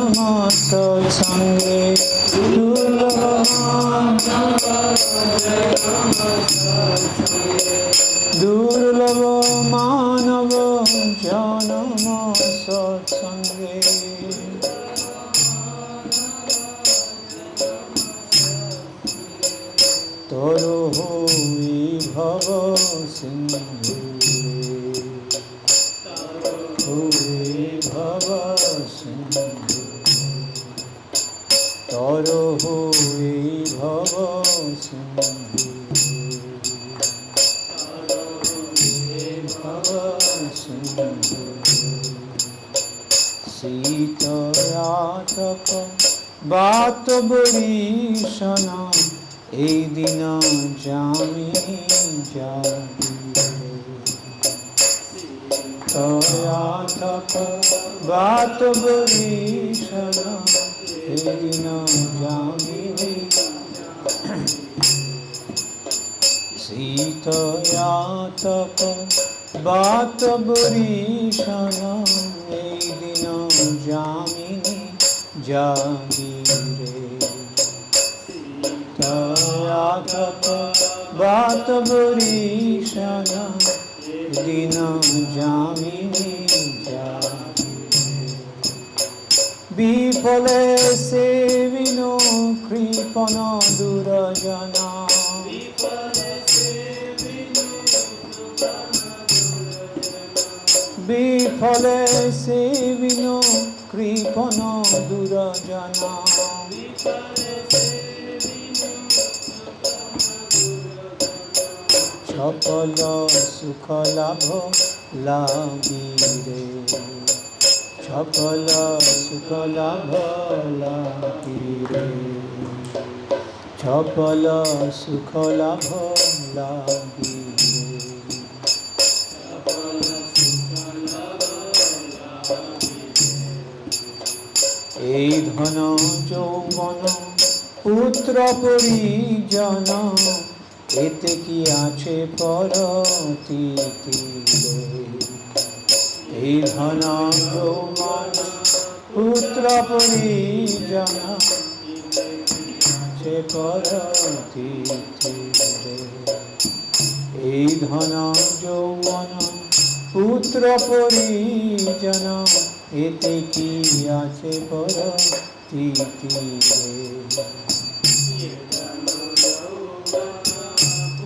জনম সৎসঙ্গে দুর্লভ মানব জনম সৎসঙ্গে তরো হই ভব সিন্ধু ভব সিন্ধু তরো হই ভব সিন্ধু ভব সিন্ধু শীতয়াতক বাত বরিশন এই দিন জামি যাবি তয়াতক বাত বরিশন এই দিন জামি শীতয়াতক বাত বরিশন এই দিন জামিনী যাবি রে তয়াতক বাত বরিশন দিন জামিনী যাবি বিফলে সেবিন কৃপণ দুরজনা বিফলে সেবিন কৃপণ দুরজনা সকল সুখ লাভ লাগিরে সকল সুখ লাভ লাগিরে সকল সুখ লাভ লাগিরে এই ধন যৌবন পুত্র পরিজন এতে কি আছে পরতীতি এই ধন যৌবন পুত্র পরিজন আছে পরতীতি এই ধন যৌবন পুত্র পরিজন এতে কি আছে পরতীতি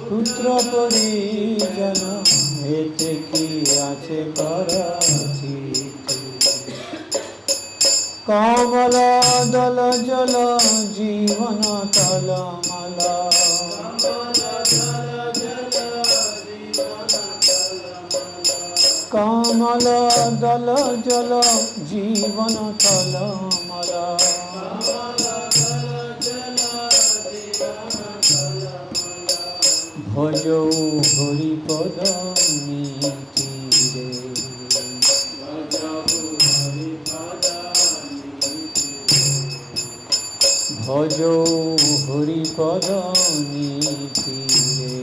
পুত্র পরিজন এতে কি আছে পরতীতি কমল দল জল জীবন তলমল কমল দল জল জীবন তলমল ভজ হরিপদ নীতি রে ভজ হরিপদ নীতি রে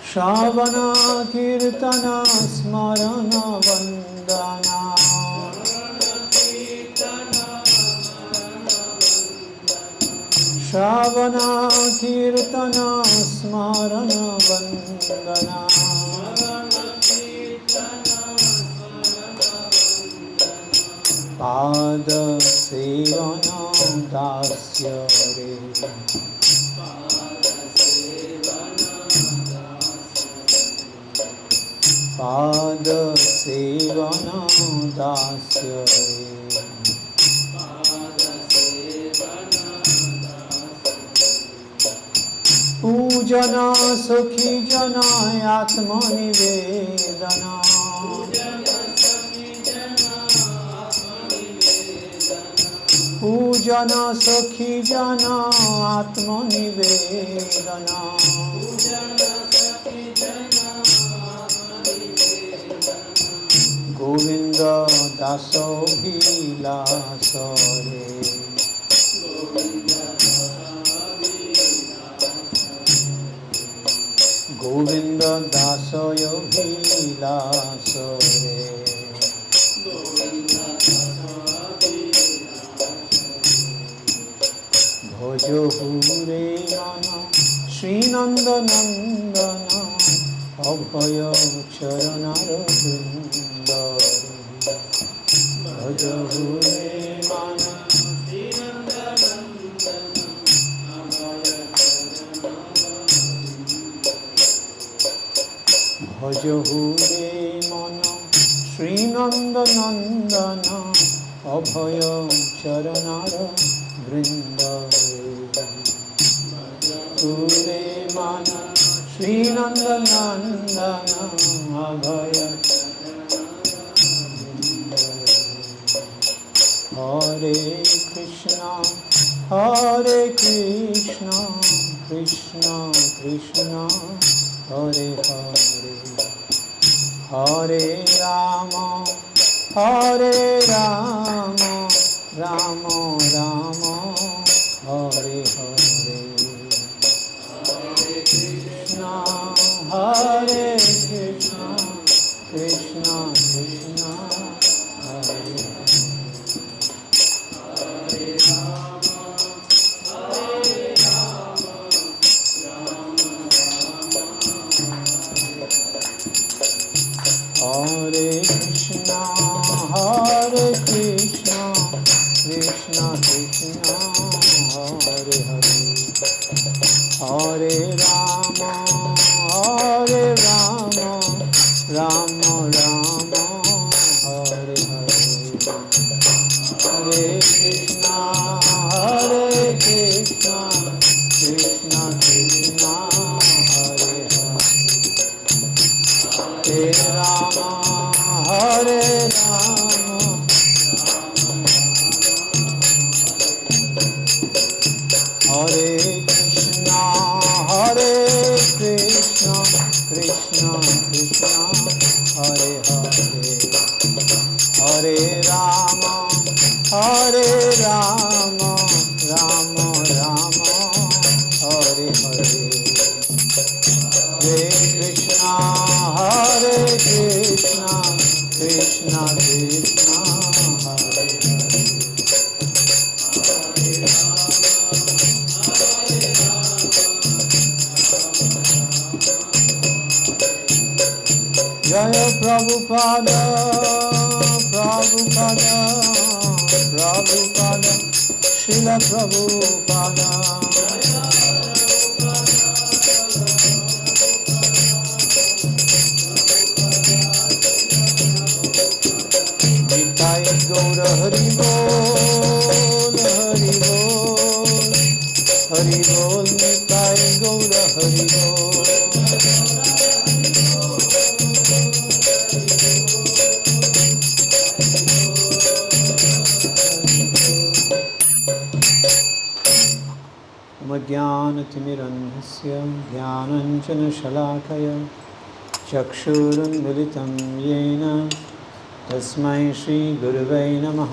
শ্রবণ কীর্তন স্মরণ বন্দনা শ্রবণ কীর্তন স্মরণ বন্দনা পাদ সেবন দাস্য রে পাদ সেবন দাস্য রে পূজন সখী জন আত্মনিবেদন পূজন সখী জন আত্মনিবেদন গোবিন্দ দাস অভিলাষ রে গোবিন্দ দাস दासभिलाष रे ভজহুরে নন শ্রীনন্দনন্দন অভয় চরণার বৃন্দ ভজহুরে নন ভজহুরে মন শ্রীনন্দনন্দন অভয় চরণার বৃন্দ ভজহুরে মন শ্রীনন্দনন্দন অভয় হরে কৃষ্ণ কৃষ্ণ কৃষ্ণ হরে হরে হরে রাম রাম রাম হরে হরে কৃষ্ণ হরে কৃষ্ণ কৃষ্ণ কৃষ্ণ হরে Hare Krishna, Krishna Krishna, Hare Hare, Hare Rama, Rama Rama, Hare Hare, Hare Krishna, Krishna Krishna, Hare Hare. Hare Rama, Hare Rama, Hare Krishna, Krishna Krishna, Hare Hare, Hare Rama, Rama Rama, Hare Hare. Hare Krishna, Krishna Krishna, Hare Hare. Jaya Prabhupada, Prabhupada, Prabhupada, Srila Prabhupada. Nitai Gaura Hari Bol, Hari Bol, Hari Bol, Nitai Gaura Hari Bol. ज्ञानतिमिरन्धस्य ज्ञानाञ्जनशलाकया चक्षुरुन्मिलितं येन तस्मै श्रीगुरुवे नमः।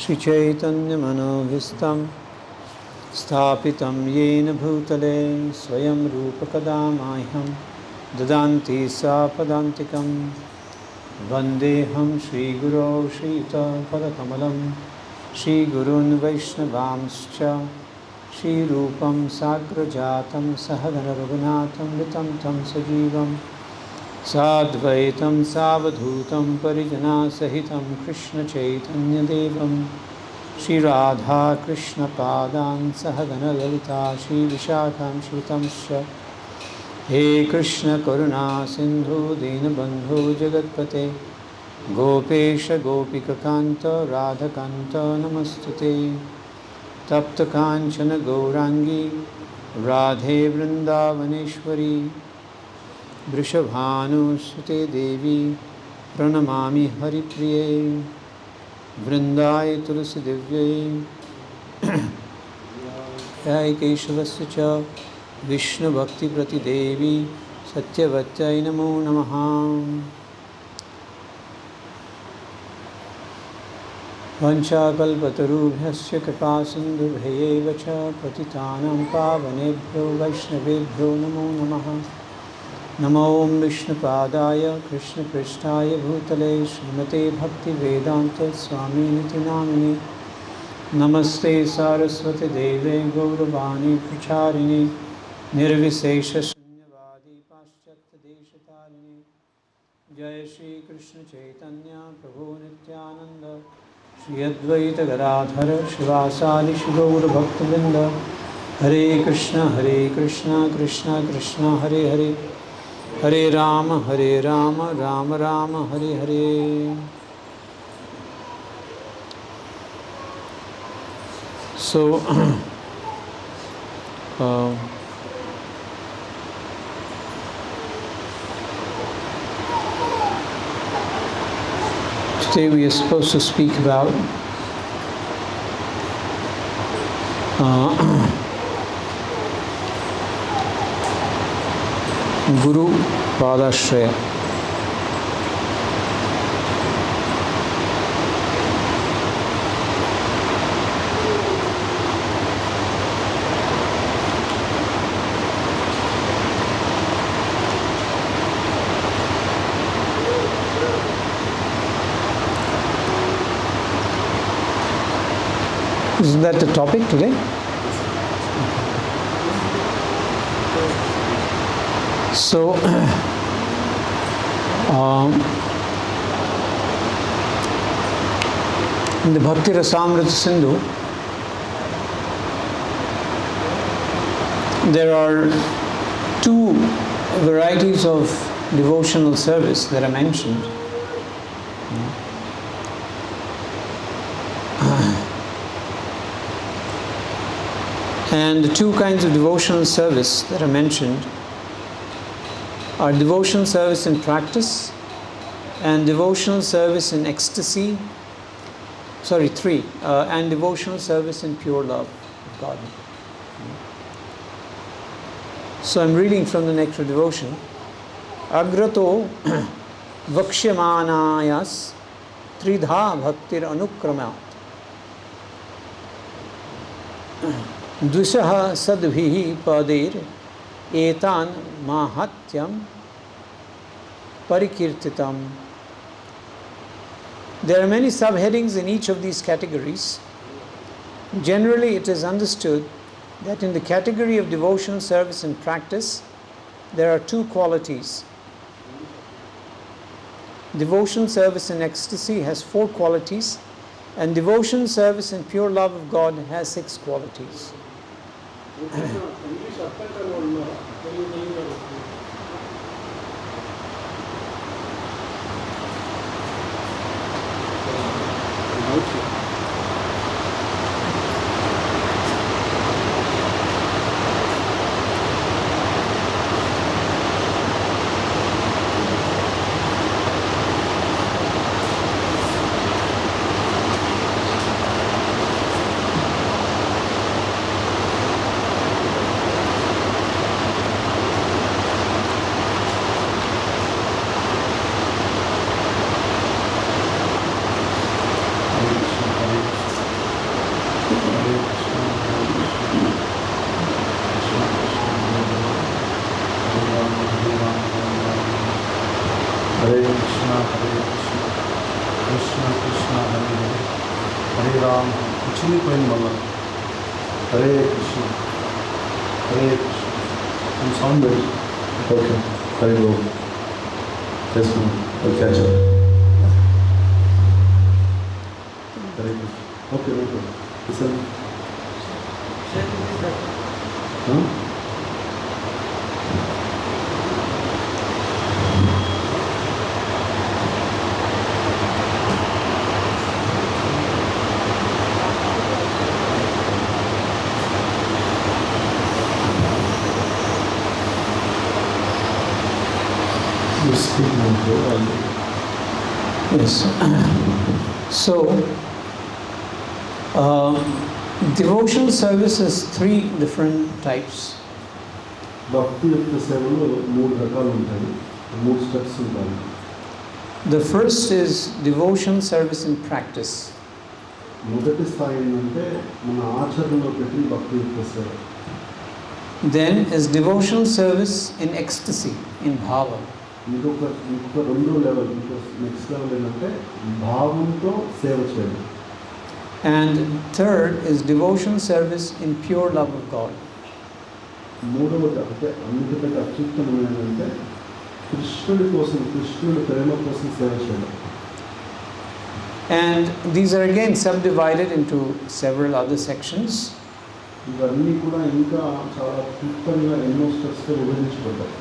श्रीचैतन्यमनोभीष्टं स्थापितं येन भूतले स्वयं रूपकदा मह्यं ददान्ति सापदान्तिकं वन्देऽहं श्रीगुरो श्रीयुतपदकमलं श्रीगुरून् वैष्णवांश्च श्रीरूपं साग्रजातं सहगणरघुनाथं वितं तं सजीवं साद्वैतं सावधूतं परिजनासहितं कृष्णचैतन्यदेवं श्रीराधाकृष्णपादान् सहगणललिता श्रीविशाखां श्रुतंश्च। हे कृष्ण करुणा सिन्धु दीनबन्धो जगत्पते गोपेश गोपिककान्त राधकान्त नमस्तुते। तप्त कांचन गौरांगी राधे वृंदावनेश्वरी वृषभानुसुते देवी प्रणमामि हरिप्रिये। वृंदाय तुलसी दिव्यै जय केशवस्य च विष्णुभक्तिप्रतिदेवी सत्यवत्यै नमो नमः। वंशाकल्पतरुभ्यश्च कृपासिन्धुभ्यैव च पतितानां पावनेभ्यो वैष्णवेभ्यो नमो नमः। नमो विष्णुपादाय कृष्णपृष्ठाय भूतले श्रीमते भक्तिवेदान्तस्वामिनिति नामिने नमस्ते सारस्वती देवे गौरवाणी प्रचारिणे निर्विशेषशून्यवादी पाश्चात्यदेशतारिणे जय श्री कृष्ण चैतन्य प्रभु नित्यानंद श्री अद्वैत गदाधर शिवासादि गौरभक्तवृंद हरे Krishna Krishna Krishna Hare Hare Hare Ram Ram Ram Hare Hare. So today we are supposed to speak about Guru Padashraya. Isn't that the topic today? So, in the Bhakti Rasamrita Sindhu, there are two varieties of devotional service that are mentioned. And the two kinds of devotional service that are mentioned are devotional service in practice and devotional service in ecstasy. Sorry, three. And devotional service in pure love of God. So I'm reading from the Nectar Devotion. Agrato vakshamanayas tridha bhaktir anukramat Dushaha sadbhihi padir etan mahatyam parikirtitam. There are many subheadings in each of these categories. Generally, it is understood that in the category of devotional service and practice, there are two qualities. Devotional service in ecstasy has 4 qualities, and devotional service in pure love of God has 6 qualities. Yes. So, devotional service has 3 different types. భక్తి యొక్క సేవలో 3 రకాలు ఉంటాయి, 3 steps ఉంటాయి. The first is devotion service in practice. మొదటి స్థాయి ఏంటంటే మన ఆచరణలో పెట్టి భక్తి యొక్క సేవ. Then is devotional service in ecstasy, in bhava. ఇంకొక రెండో లెవెల్, నెక్స్ట్ లెవెల్ ఏంటంటే భావంతో సేవ చేయడం. And third is devotion service in pure love of God. మూడవది అంటే అన్నిటికంటే అత్యుత్తమం ఏంటంటే కృష్ణుడి కోసం, కృష్ణుడి ప్రేమ కోసం సేవ చేయడం. And these are again subdivided into several other sections. ఇవన్నీ కూడా ఇంకా చాలా క్లుప్తంగా ఎన్నో స్టెప్స్గా విభజించబడ్డాయి.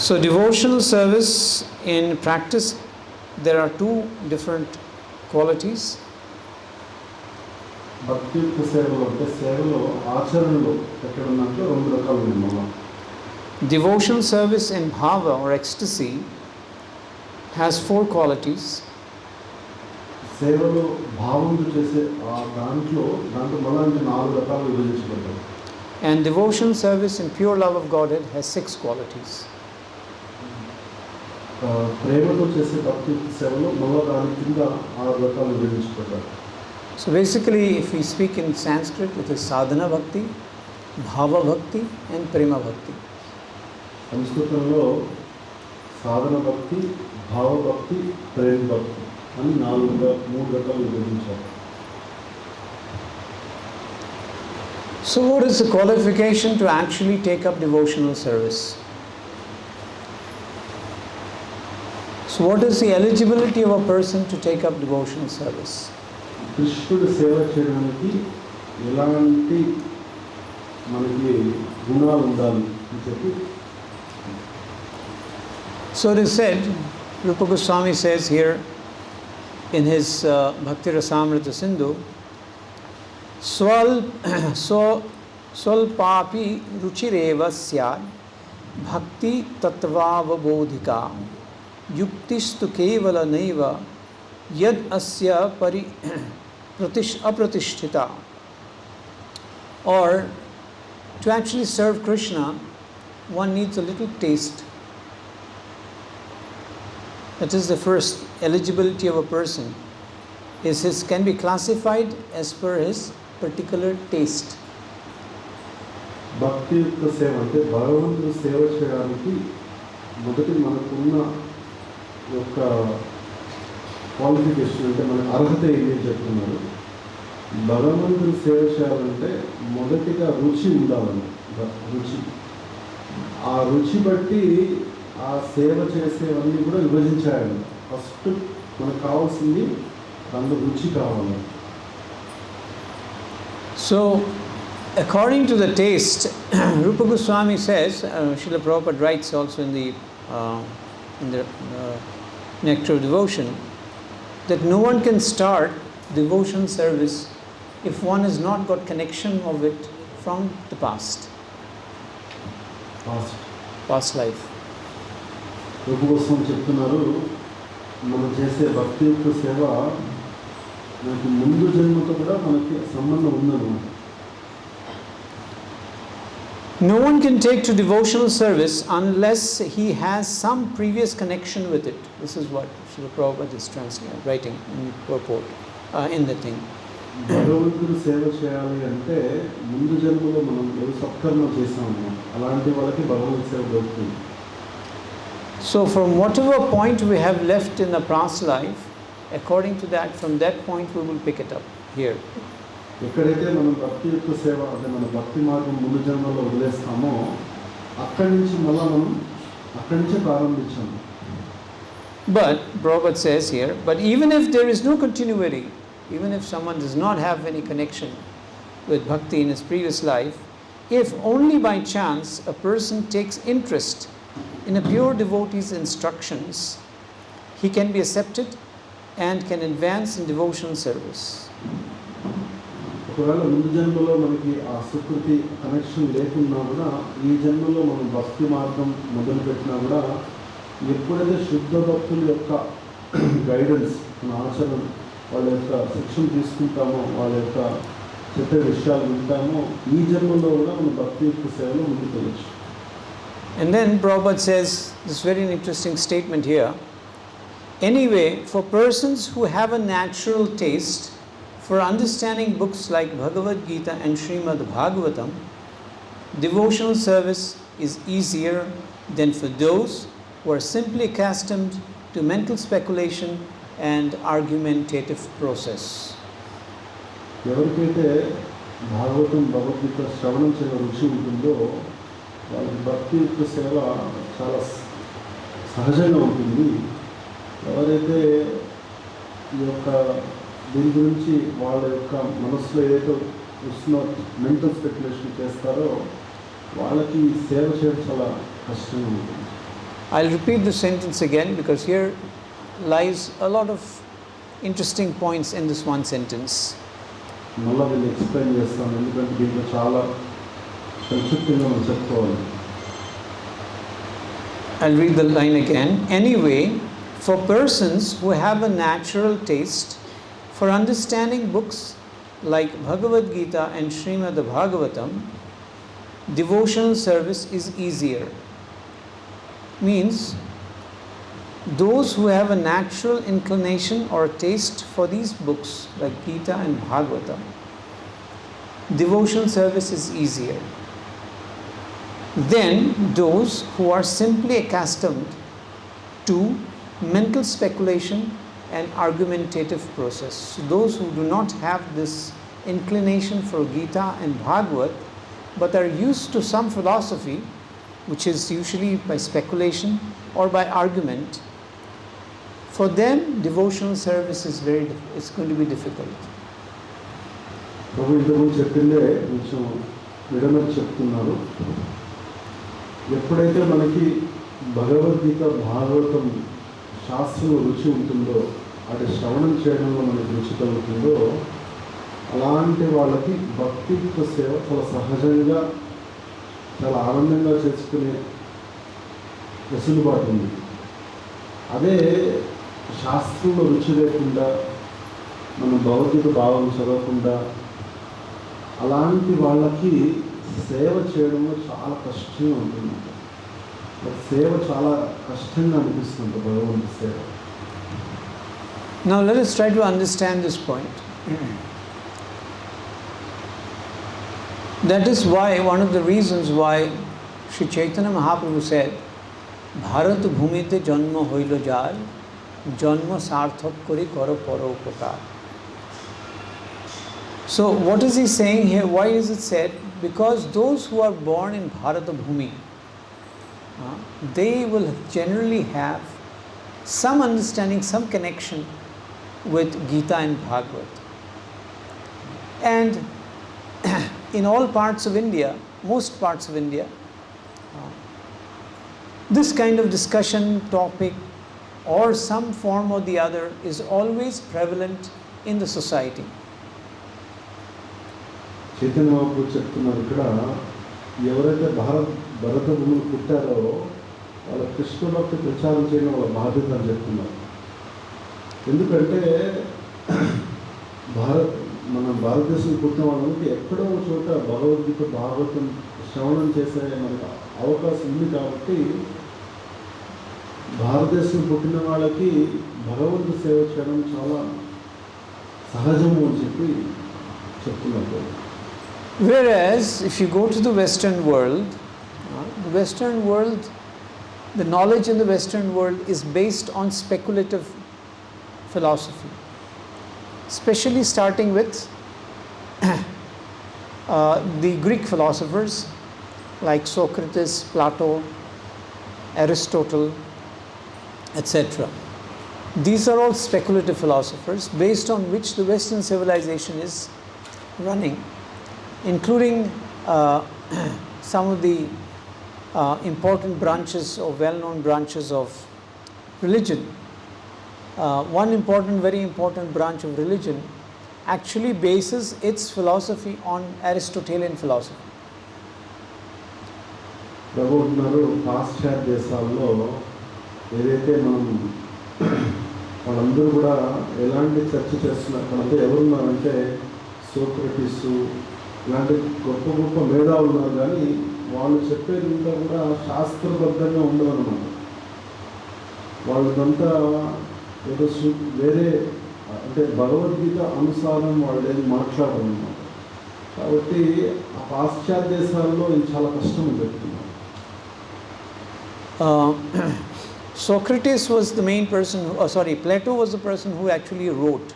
So devotional service in practice, there are two different qualities. భక్తి యొక్క సేవలో అంటే సేవలో ఆచరణలో ఎక్కడ ఉన్నట్టు రెండు రకాలు ఉన్నాయి. Devotional service in bhava or ecstasy has four qualities. సేవలో భావంతో చేసే దాంట్లో మళ్ళీ 4 రకాలు విభజించబడ్డాయి. And devotional service in pure love of Godhead has 6 qualities. ప్రేమతో చేసే భక్తి సేవలో మళ్ళీ దాని కింద 6 రకాలు విభజించబడ్డాయి. So basically, if we speak in Sanskrit, it is sadhana bhakti, bhava bhakti and prema bhakti. సంస్కృతంలో సాధన భక్తి, భావ భక్తి, ప్రేమ భక్తి అని 3 రకాలు విభజించారు. So what is the qualification to actually take up devotional service? So what is the eligibility of a person to take up devotional service? కృష్ణుడి సేవ చేయడానికి ఎలాంటి మనకి గుణాలు ఉండాలి అని చెప్పి. So it is said, Rupa Goswami says here in his Bhakti Rasamrita Sindhu, Swalpapi ruchireva syad bhakti tatvavabodhika yuktistu kevala naiva yad asya apratishtita. Or to actually serve Krishna, one needs a little taste. That is the first eligibility of a person. Can be classified as per his particular taste. భక్తి యొక్క సేవ అంటే భగవంతుని సేవ చేయడానికి మొదటి మనకున్న యొక్క క్వాలిఫికేషన్ అంటే మన అర్హత ఏంటి చెప్తున్నారు. భగవంతుని సేవ చేయాలంటే మొదటిగా రుచి ఉండాలని, రుచి. ఆ రుచి బట్టి ఆ సేవ చేసేవన్నీ కూడా విభజించాయండి. ఫస్ట్ మనకు కావాల్సింది దాంట్లో రుచి కావాలి. So according to the taste, Rupa Goswami says, Srila Prabhupada writes also in the Nectar of Devotion, that no one can start devotion service if one has not got connection of it from the past life. రూప కోసం చెప్తున్నారు, మనం చేసే భక్తి యొక్క సేవ మనకి ముందు జన్మతో కూడా మనకి సంబంధం ఉందన్నమాట. No one can take to devotional service unless he has some previous connection with it. This is what Srila Prabhupada is writing in purport, in the thing. భగవంతుడు సేవ చేయాలి అంటే ముందు జన్మలో మనం ఏదో సత్కర్మ చేసాము, అలాంటి వాళ్ళకి భగవంతుడి సేవ దొరుకుతుంది. So from whatever point we have left in the past life, according to that, from that point we will pick it up here. ఎక్కడైతే మనం భక్తి యొక్క సేవ అంటే మన భక్తి మార్గం ముందు జన్మలో వదిలేస్తామో అక్కడి నుంచి మళ్ళీ మనం అక్కడి నుంచే ప్రారంభించాము. But Prabhupada says here, but even if there is no continuity, even if someone does not have any connection with bhakti in his previous life, if only by chance a person takes interest in a pure devotee's instructions, he can be accepted and can advance in devotional service. ఒకవేళ ముందు జన్మలో మనకి ఆ Sukriti connection లేకున్నా కూడా ఈ జన్మలో మనం భక్తి మార్గం మొదలుపెట్టినా కూడా ఎప్పుడైతే శుద్ధ భక్తుల యొక్క గైడెన్స్, మన ఆచరణ, వాళ్ళ యొక్క శిక్షణ తీసుకుంటామో, వాళ్ళ యొక్క చెప్పే విషయాలు వింటామో, ఈ జన్మలో కూడా మనం భక్తి యొక్క సేవలో ముందుకు వెళ్ళచ్చు. And then Prabhupada says this very interesting statement here. Anyway, for persons who have a natural taste for understanding books like Bhagavad Gita and Srimad Bhagavatam, devotional service is easier than for those who are simply accustomed to mental speculation and argumentative process. ఎవరికైతే భాగవతం భగవద్గీత శ్రవణం చేయడం రుచి ఉంటుందో వాళ్ళకి భక్తి యొక్క సేవ చాలా సహజంగా ఉంటుంది. ఎవరైతే ఈ యొక్క దీని గురించి వాళ్ళ యొక్క మనసులో ఏదైతే వస్తున్న మెంటల్ స్పెక్యులేషన్ చేస్తారో వాళ్ళకి సేవ చేయడం చాలా కష్టంగా ఉంటుంది. I'll repeat the sentence again because here lies a lot of interesting points in this one sentence. మళ్ళీ నేను ఎక్స్ప్లెయిన్ చేస్తాను ఎందుకంటే దీంట్లో చాలా సంక్షిప్తంగా మనం చెప్పుకోవాలి. I'll read the line again. Anyway, for persons who have a natural taste for understanding books like Bhagavad Gita and Srimad Bhagavatam, devotional service is easier. Means those who have a natural inclination or taste for these books like Gita and Bhagavatam, devotional service is easier. Then those who are simply accustomed to mental speculation and argumentative process. So those who do not have this inclination for Gita and Bhagavad but are used to some philosophy which is usually by speculation or by argument, for them devotional service is it's going to be difficult. ప్రభు ఇంతకుముందు చెప్పిందే కొంచెం విడమని చెప్తున్నారు. ఎప్పుడైతే మనకి భగవద్గీత భాగవతం శాస్త్రంలో రుచి ఉంటుందో అది శ్రవణం చేయడంలో మనకి రుచి కలుగుతుందో అలాంటి వాళ్ళకి భక్తిత్వ సేవ చాలా సహజంగా చాలా ఆనందంగా చేసుకునే వెసులుబాటు ఉంది. అదే శాస్త్రంలో రుచి లేకుండా మనం భగవద్గీత భావం చదవకుండా అలాంటి వాళ్ళకి సేవ చేయడంలో చాలా కష్టంగా ఉంటుంది. సేవ చాలా కష్టంగా అనిపిస్తుంది భగవంతుడి సేవ. Now let us try to understand this point. That is why one of the reasons why Sri Chaitanya Mahaprabhu said, Bharat bhumite janma hoilo jar, janma sarthak kori karo paro upakar. So what is he saying here? Why is it said? Because those who are born in Bharata Bhumi, they will generally have some understanding, some connection with Gita and Bhagavad. And in all parts of India, most parts of India, this kind of discussion topic or some form or the other is always prevalent in the society. Chaitanya Mahaprabhu చెప్తున్నారు ఇక్కడ, ఎవరైతే భరత భూములు పుట్టారో వాళ్ళ కృష్ణ భక్తి ప్రచారం చేయడం వాళ్ళ బాధ్యత అని చెప్తున్నారు. ఎందుకంటే మన భారతదేశంలో పుట్టిన వాళ్ళకి ఎక్కడో చోట భగవద్గీత భాగవతం శ్రవణం చేసే మనకు అవకాశం ఉంది. కాబట్టి భారతదేశం పుట్టిన వాళ్ళకి భగవంతుడి సేవ చేయడం చాలా సహజము అని చెప్పి చెప్తున్నారు. Whereas if you go to the Western world, the knowledge in the Western world is based on speculative philosophy, especially starting with the Greek philosophers like Socrates, Plato, Aristotle, etc. These are all speculative philosophers based on which the Western civilization is running, including some of the important branches or well-known branches of religion. One very important branch of religion actually bases its philosophy on Aristotelian philosophy. ప్రభుత్వాలు పాశ్చాత్య దేశాల్లో ఏదైతే మనం వాళ్ళందరూ కూడా ఎలాంటి చర్చ చేస్తున్నారు, వాళ్ళంతా ఎవరున్నారంటే సోక్రటీస్ ఇలాంటి గొప్ప గొప్ప మేధావులు ఉన్నారు. కానీ వాళ్ళు చెప్పేది ఇంకా కూడా శాస్త్రబద్ధంగా ఉండదన్నమాట. వాళ్ళదంతా ఏదో వేరే అంటే భగవద్గీత అనుసారం వాళ్ళు ఏది మాట్లాడాలన్నమాట. కాబట్టి ఆ పాశ్చాత్య దేశాల్లో ఇది చాలా కష్టం అని చెప్తున్నారు. Socrates was the main person, Plato was the person who actually wrote.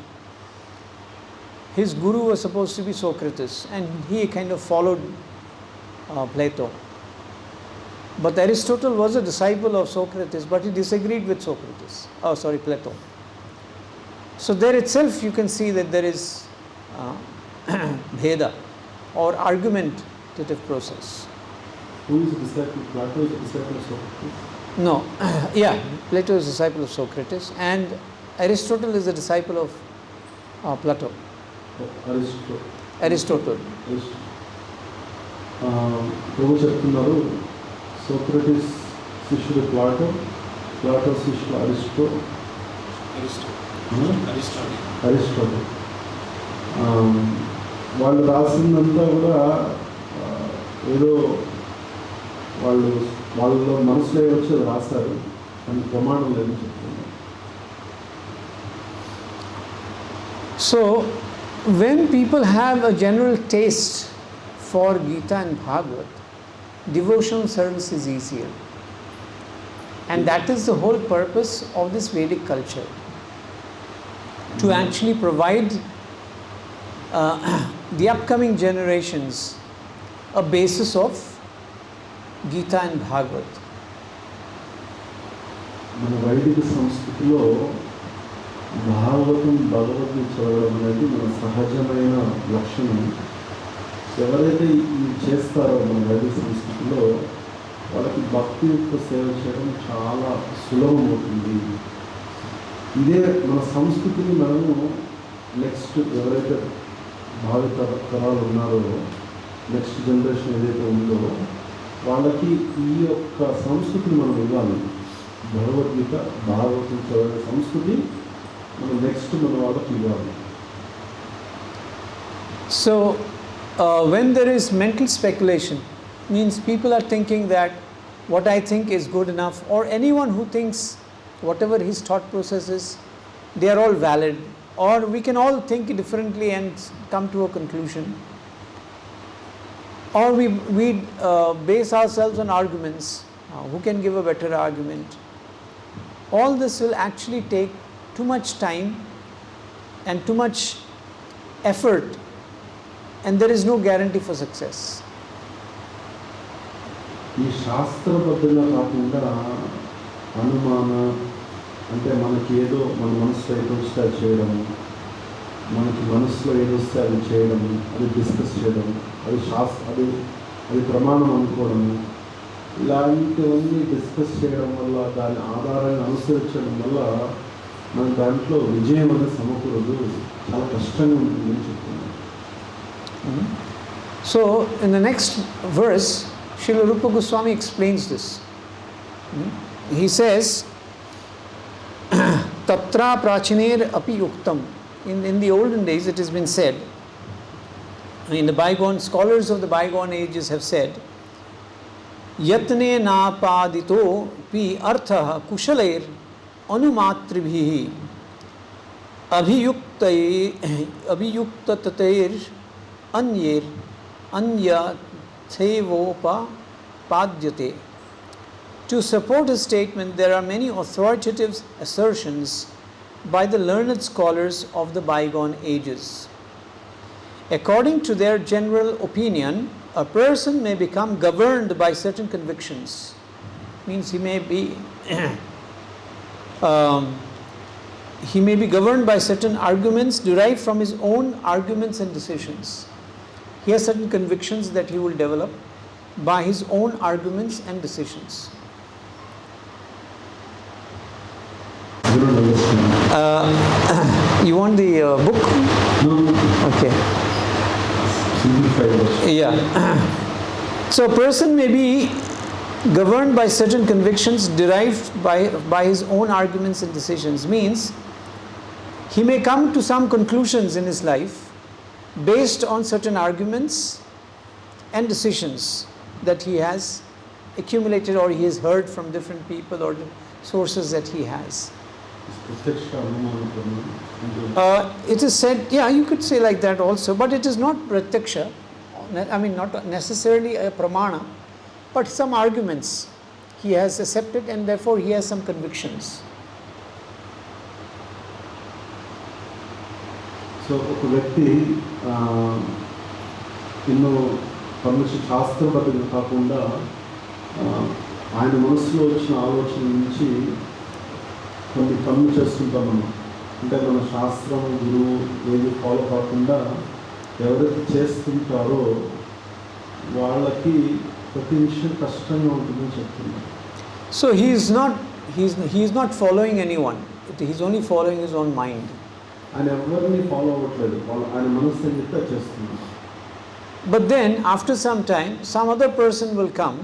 His guru was supposed to be Socrates, and he kind of followed Plato. But Aristotle was a disciple of Socrates, but he disagreed with Plato. So there itself you can see that there is Bheda or argumentative process. Who is a disciple? Plato is a disciple of Socrates? No, Plato is a disciple of Socrates, and Aristotle is a disciple of Plato. Aristotle. ప్రభు చెప్తున్నారు Socrates శిష్యుడు Plato, Plato శిష్యుడు Aristotle. వాళ్ళు రాసిందంతా కూడా ఏదో వాళ్ళలో మనసులో వచ్చేది రాస్తారు, అని ప్రమాణం లేదని చెప్తున్నారు. So, when people have a general taste for Gita and Bhagavad, devotional service is easier. And that is the whole purpose of this Vedic culture. To actually provide the upcoming generations a basis of Gita and Bhagavad. మన వైదిక సంస్కృతిలో భాగవతం భగవద్ని చదవడం అనేది మన సహజమైన లక్షణం. ఎవరైతే ఇవి చేస్తారో మన వైదిక సంస్కృతిలో వాళ్ళకి భక్తియుక్త సేవ చేయడం చాలా సులభం అవుతుంది. ఇదే మన సంస్కృతిని మనము నెక్స్ట్ ఎవరైతే భావి తరాలు ఉన్నారో, నెక్స్ట్ జనరేషన్ ఏదైతే ఉందో వాళ్ళకి ఈ యొక్క సంస్కృతిని మనం ఇవ్వాలి. భగవద్గీత భాగవతం చదివే సంస్కృతి మనం నెక్స్ట్ మన వాళ్ళకి ఇవ్వాలి. So, when there is mental speculation, means people are thinking that what I think is good enough, or anyone who thinks whatever his thought process is, they are all valid, or we can all think differently and come to a conclusion, or we base ourselves on arguments, who can give a better argument. All this will actually take too much time and too much effort, and there is no guarantee for success. ఈ శాస్త్రబద్ధంగా కాకుండా అనుమాన అంటే మనకి ఏదో మన మనసులో ఏదో వస్తే అది చేయడం, మనకి మనసులో ఏదో వస్తే అది చేయడం, అది డిస్కస్ చేయడం, అది ప్రమాణం అనుకోవడం, ఇలాంటివన్నీ డిస్కస్ చేయడం వల్ల దాని ఆధారాన్ని అనుసరించడం వల్ల మన దాంట్లో విజయం అనేది సమకూరదు, చాలా కష్టంగా ఉంటుందని చెప్తున్నాను. So, in the next verse, Srila Rupa Goswami explains this. He says, Tatra prachiner api yuktam. In the olden days it has been said, in the bygone, scholars of the bygone ages have said, Yatne napadito pi artha kushalair anumatribhihi abhiyuktatair anyathevopapadyate. To support his statement, there are many authoritative assertions by the learned scholars of the bygone ages. According to their general opinion, a person may become governed by certain convictions. Means he may be governed by certain arguments derived from his own arguments and decisions. He has certain convictions that he will develop by his own arguments and decisions. You want the book? No. Okay. Yeah. So a person may be governed by certain convictions derived by his own arguments and decisions. Means he may come to some conclusions in his life based on certain arguments and decisions that he has accumulated or he has heard from different people or the sources that he has. It is said, you could say like that also, but it is not pratyaksha. I mean, not necessarily a pramana, but some arguments he has accepted and therefore he has some convictions. So ఒక వ్యక్తి ఎన్నో permission శాస్త్రబద్ధంగా కాకుండా ఆయన మనసులో వచ్చిన ఆలోచన నుంచి కొన్ని పనులు చేస్తుంటాం మనం. అంటే మన శాస్త్రం గురువు ఏది ఫాలో కాకుండా ఎవరైతే చేస్తుంటారో వాళ్ళకి ప్రతి విషయం కష్టంగా ఉంటుందని చెప్తున్నారు. So he is not following anyone. He is only following his own mind. ఆయన ఎవరిని ఫాలో అవ్వట్లేదు, ఆయన మనసు ఏం చెప్తే చేస్తున్నారు. But then after some time some other person will come,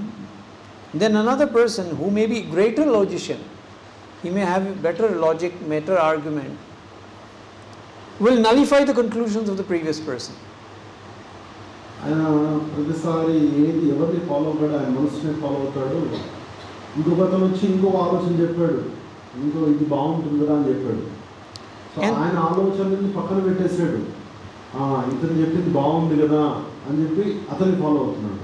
then another person who may be greater logician, he may have better logic, better argument, will nullify the conclusions of the previous person. ఆయన ప్రతిసారి ఏది ఎవరిని follow అవ్వడు, ఆయన మనసుని follow అవుతాడు. ఇంకొక అతను వచ్చి ఇంకో ఆలోచన చెప్పాడు, ఇంకో ఇది బాగుంటుంది కదా అని చెప్పాడు. సో ఆయన ఆలోచనని పక్కన పెట్టేశాడు, ఇతను చెప్పింది బాగుంది కదా అని చెప్పి అతన్ని ఫాలో అవుతున్నాడు.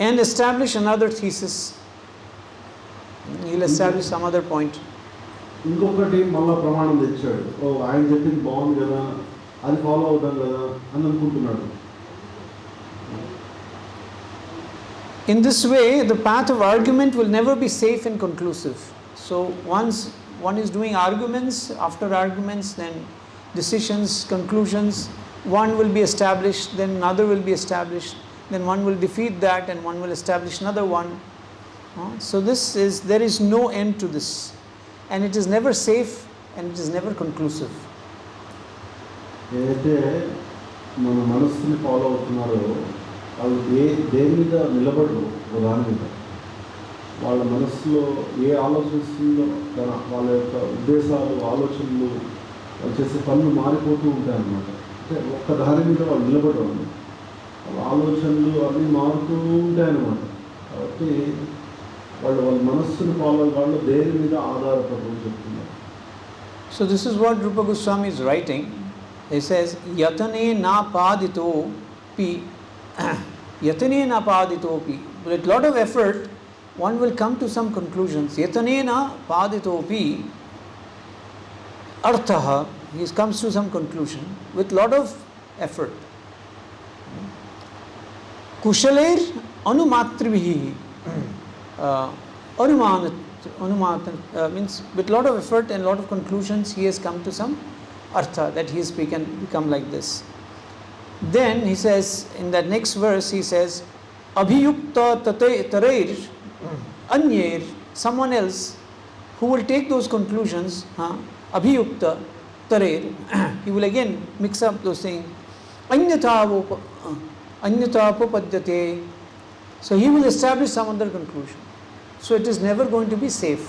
And establish another thesis. He'll establish some other point. ఇంకొకటి మళ్ళా ప్రమాణం తెచ్చాడు, ఆయన చెప్పింది బాగుంది కదా అది ఫాలో అవుతాం కదా అని అనుకుంటున్నాడు. In this way, the path of argument will never be safe and conclusive. So once one is doing arguments, after arguments, then decisions, conclusions, one will be established, then another will be established, then one will defeat that and one will establish another one. So there is no end to this, and it is never safe and it is never conclusive. ఏదైతే మన మనస్సుని follow అవుతున్నారో వాళ్ళు దేని మీద నిలబడరు, దాని మీద వాళ్ళ మనస్సులో ఏ ఆలోచిస్తుందో వాళ్ళ యొక్క ఉద్దేశాలు, ఆలోచనలు, వాళ్ళు చేసే పనులు మారిపోతూ ఉంటాయి అన్నమాట. అంటే ఒక్క దాని మీద వాళ్ళు నిలబడరు, వాళ్ళ ఆలోచనలు అన్నీ మారుతూ ఉంటాయి అన్నమాట. కాబట్టి వాళ్ళ మనస్సును ఫాలో వాళ్ళు దేని మీద ఆధారపడరు చెప్తున్నారు. So this is what Rupa Goswami is writing. He says, Yatane na padito pi. Yatane na padito pi. With a lot of effort, one will come to some conclusions. Yatane na padito pi. Arthaha. He comes to some conclusion with lot of effort. Kushaler anumatrivihi. Anumat means with lot of effort and lot of conclusions he has come to some artha, that he has become like this. Then he says in that next verse, he says abhiyukta tarair anyer, someone else who will take those conclusions, abhiyukta tarair, he will again mix up those things, anyatha upapadyate, so he will establish some other conclusion. So it is never going to be safe.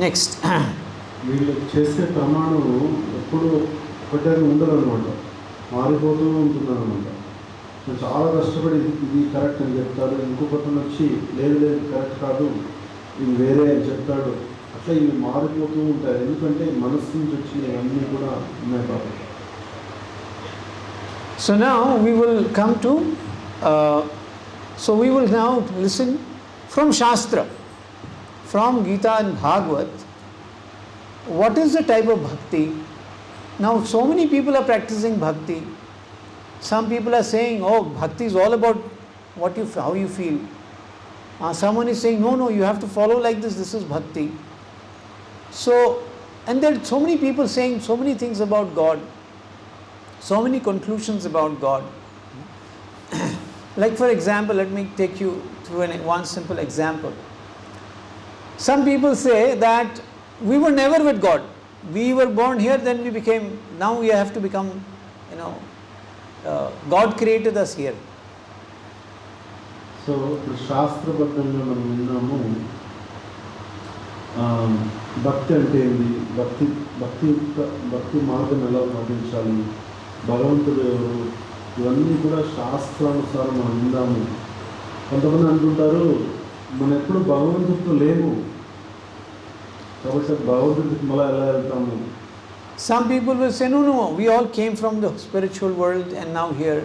Next. వీళ్ళు చేసే ప్రమాణం ఎప్పుడు ఒకటే ఉండదు అనమాట, మారిపోతూ ఉంటున్నారు అనమాట. చాలా కష్టపడి ఇది కరెక్ట్ అని చెప్తాడు, ఇంకొకటి వచ్చి లేదు కరెక్ట్ కాదు ఇది వేరే అని చెప్తాడు. అట్లా ఇవి మారిపోతూ ఉంటాయి, ఎందుకంటే మనస్సు నుంచి వచ్చినవి అన్నీ కూడా ఉన్నాయి కాబట్టి. So now we will come to we will now listen from Shastra, from Gita and Bhagavad, what is the type of bhakti. Now so many people are practicing bhakti. Some people are saying, bhakti is all about how you feel. Someone is saying, no, you have to follow like this is bhakti. So, and there are so many people saying so many things about God, so many conclusions about God. Like for example, let me take you through one simple example. Some people say that we were never with God. We were born here, then we became, now we have to become, God created us here. So ఇప్పుడు శాస్త్రబద్ధంగా మనం విన్నాము భక్తి అంటే ఏంది, భక్తి మార్గం ఎలా పాటించాలి, భగవంతుడు ఎవరు, ఇవన్నీ కూడా శాస్త్రానుసారం మనం విందాము. కొంతమంది అంటుంటారు మనం ఎప్పుడు భగవంతుడితో లేము కాబట్టి భగవంతుడికి మళ్ళీ ఎలా వెళ్తాము. Some people will say, no, we all came from the spiritual world and now here,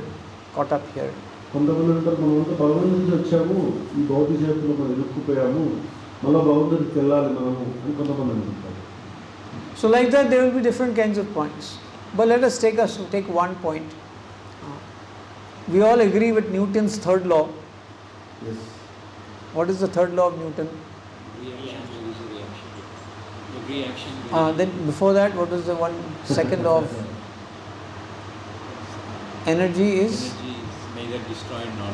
caught up here. కొంతమంది అంటారు మనమంతా భగవంతు నుంచి వచ్చాము, ఈ భౌతిక జగత్తులో మనం ఇరుక్కుపోయాము, మళ్ళీ భగవంతుడికి వెళ్ళాలి మనము అని కొంతమంది అంటారు. So like that there will be different kinds of points. But let us take one point. We all agree with Newton's third law. Yes. What is the third law of Newton? Reaction. Then before that, what was the second law of energy is Neither destroyed nor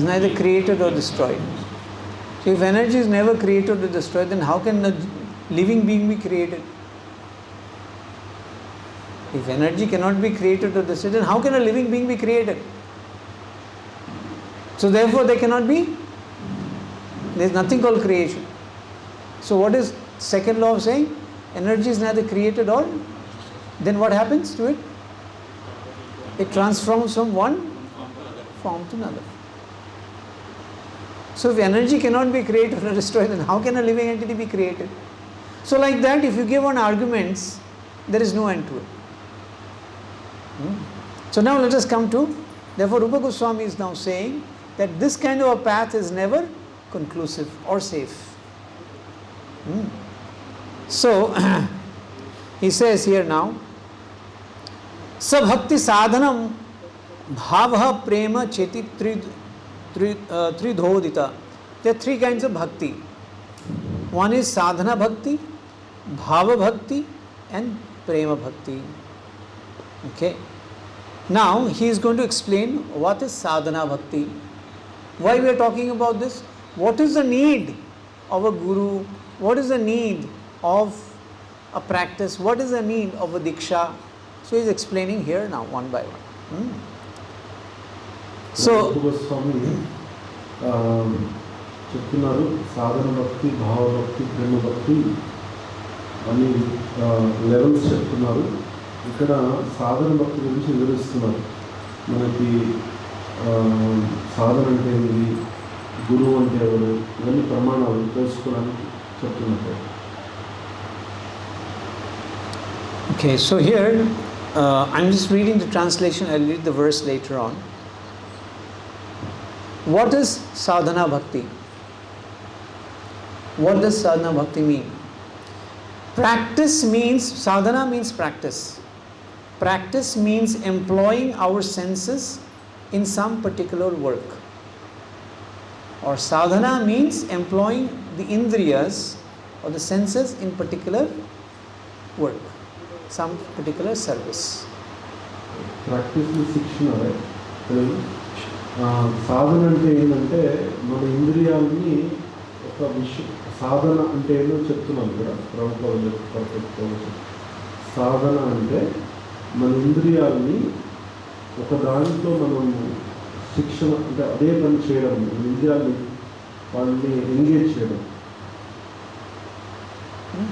neither created or destroyed. So if energy is never created or destroyed, then how can a living being be created? If energy cannot be created or destroyed, then how can a living being be created? So therefore there cannot be, there is nothing called creation. So what is second law of saying? Energy is neither created or, then what happens to it? It transforms from one form to another. So if energy cannot be created or destroyed, then how can a living entity be created? So like that, if you give on arguments, there is no end to it. So now let us come to, therefore Rupa Goswami is now saying that this kind of a path is never conclusive or safe. So he says here now, Sabhakti sadhanam bhavaha prema cheti tridhodita. There are three kinds of bhakti. One is sadhana bhakti, bhava bhakti and prema bhakti. Okay. Now he is going to explain what is sadhana bhakti, why we are talking about this, what is the need of a guru, what is the need of a practice, what is the need of a diksha. So he is explaining here now one by one. So స్వామి చెప్తున్నారు సాధన భక్తి, భావ భక్తి, ప్రేమ భక్తి అని levels చెప్తున్నారు. ఇక్కడ సాధన భక్తి గురించి వివరిస్తున్నారు. మనకి సాధన అంటే ఏంటి, గురువు అంటే ఎవరు, ఇవన్నీ ప్రమాణాలు తెలుసుకోవడానికి చెప్తున్నారు. Okay, so here I'm just reading the translation. I'll read the verse later on. What is sadhana bhakti? What does sadhana bhakti mean? Practice means, sadhana means practice. Practice means employing our senses in some particular work. Or sadhana means employing the indriyas or the senses in particular work, some particular service. Practice శిక్షణ. సాధన అంటే ఏంటంటే మన ఇంద్రియాలని ఒక సాధన అంటే ఏదో చెప్తున్నాను కూడా ప్రభుత్వం. సాధన అంటే మన ఇంద్రియాలని ఒక దాంట్లో మనం శిక్షణ అంటే అదే పని చేయడం, ఇంద్రియాలని వాళ్ళని ఎంగేజ్ చేయడం.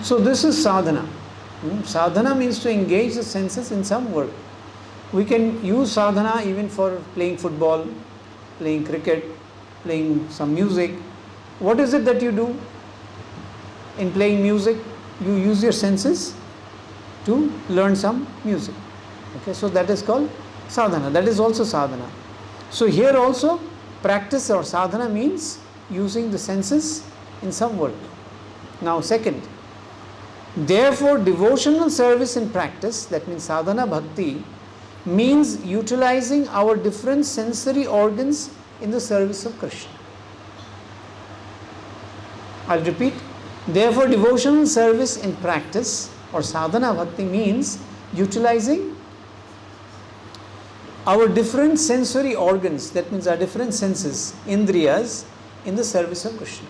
So this is sadhana. Sadhana means to engage the senses in some work. We can use sadhana even for playing football, playing cricket, playing some music. What is it that you do in playing music? You use your senses to learn some music. Okay, so that is called sadhana. That is also sadhana. So here also practice or sadhana means using the senses in some work. Now second, therefore devotional service in practice, that means sadhana bhakti, means utilizing our different sensory organs in the service of Krishna. I'll repeat. Therefore devotional service in practice or sadhana bhakti means utilizing our different sensory organs, that means our different senses, indriyas, in the service of Krishna.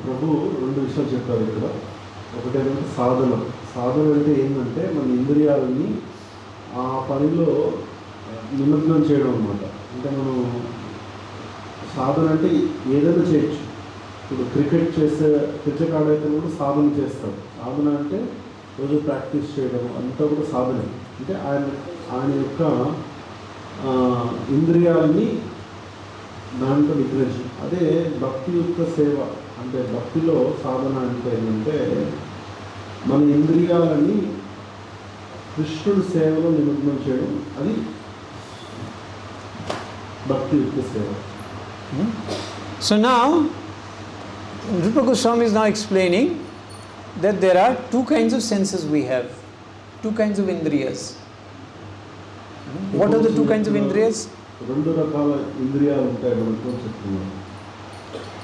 ప్రభు రెండు విషయాలు చెప్పారు ఇక్కడ. ఒకటేంటంటే సాధన. సాధన అంటే ఏంటంటే మన ఇంద్రియాలని ఆ పనిలో నిమగ్నం చేయడం అన్నమాట. అంటే మనం సాధన అంటే ఏదైనా చేయొచ్చు. ఇప్పుడు క్రికెట్ ఆడైతే కూడా సాధన చేస్తాం. సాధన అంటే రోజు ప్రాక్టీస్ చేయడం అంతా కూడా సాధన. అంటే ఆయన యొక్క ఇంద్రియాలని దాంట్లో నిగ్రహించడం. అదే భక్తి యొక్క సేవ అంటే భక్తిలో సాధన అంటే ఏంటంటే మన ఇంద్రియాలని కృష్ణుడి సేవలో నిమగ్నం చేయడం. అది భక్తియుక్త సేవ. So now, Rupa Goswami is now explaining that there are two kinds of senses we have, two kinds of indriyas. What are the two kinds of indriyas? రెండు రకాల ఇంద్రియాలు ఉంటాయి మనకు చెప్తున్నారు.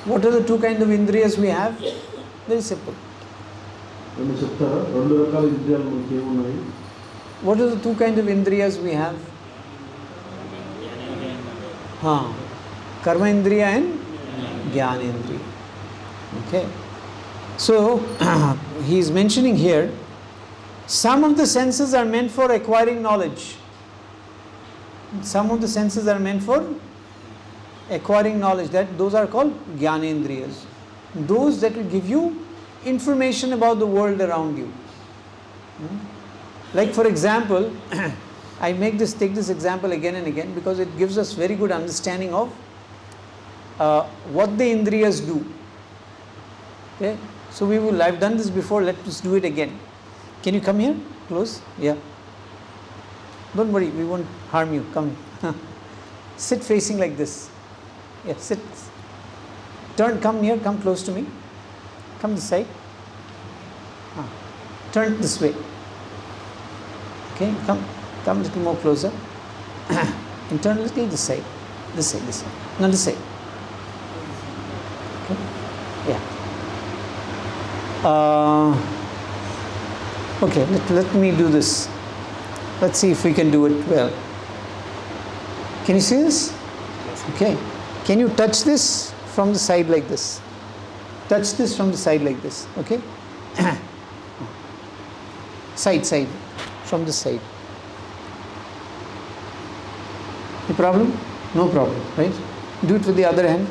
What are the two kinds of indriyas we have? Very simple. ఏమో చెప్తారా? రెండు రకాల ఇంద్రియాలు మనకి ఏమున్నాయి? What are the two kinds of indriyas we have? Karma indriya and Jnana indriya. Okay. So he is mentioning here, some of the senses are meant for acquiring knowledge. Some of the senses are meant for acquiring knowledge. Those are called Jnanendriyas. Those that will give you information about the world around you. Like for example, I take this example again and again because it gives us very good understanding of what the indriyas do. Okay, so I've done this before, let's do it again. Can you come here, close? Yeah. Don't worry, we won't harm you, come. Sit facing like this. Yeah, sit. Come here, come close to me. Come this side. Turn this way. Okay, come a little more closer. And turn a little this side. This side. No, this side. Okay, yeah. Okay, let me do this. Let's see if we can do it well. Can you see this? Okay. Can you touch this from the side like this? Touch this from the side like this. Okay. Side. From the side. Any problem? No problem, right? Do it with the other hand.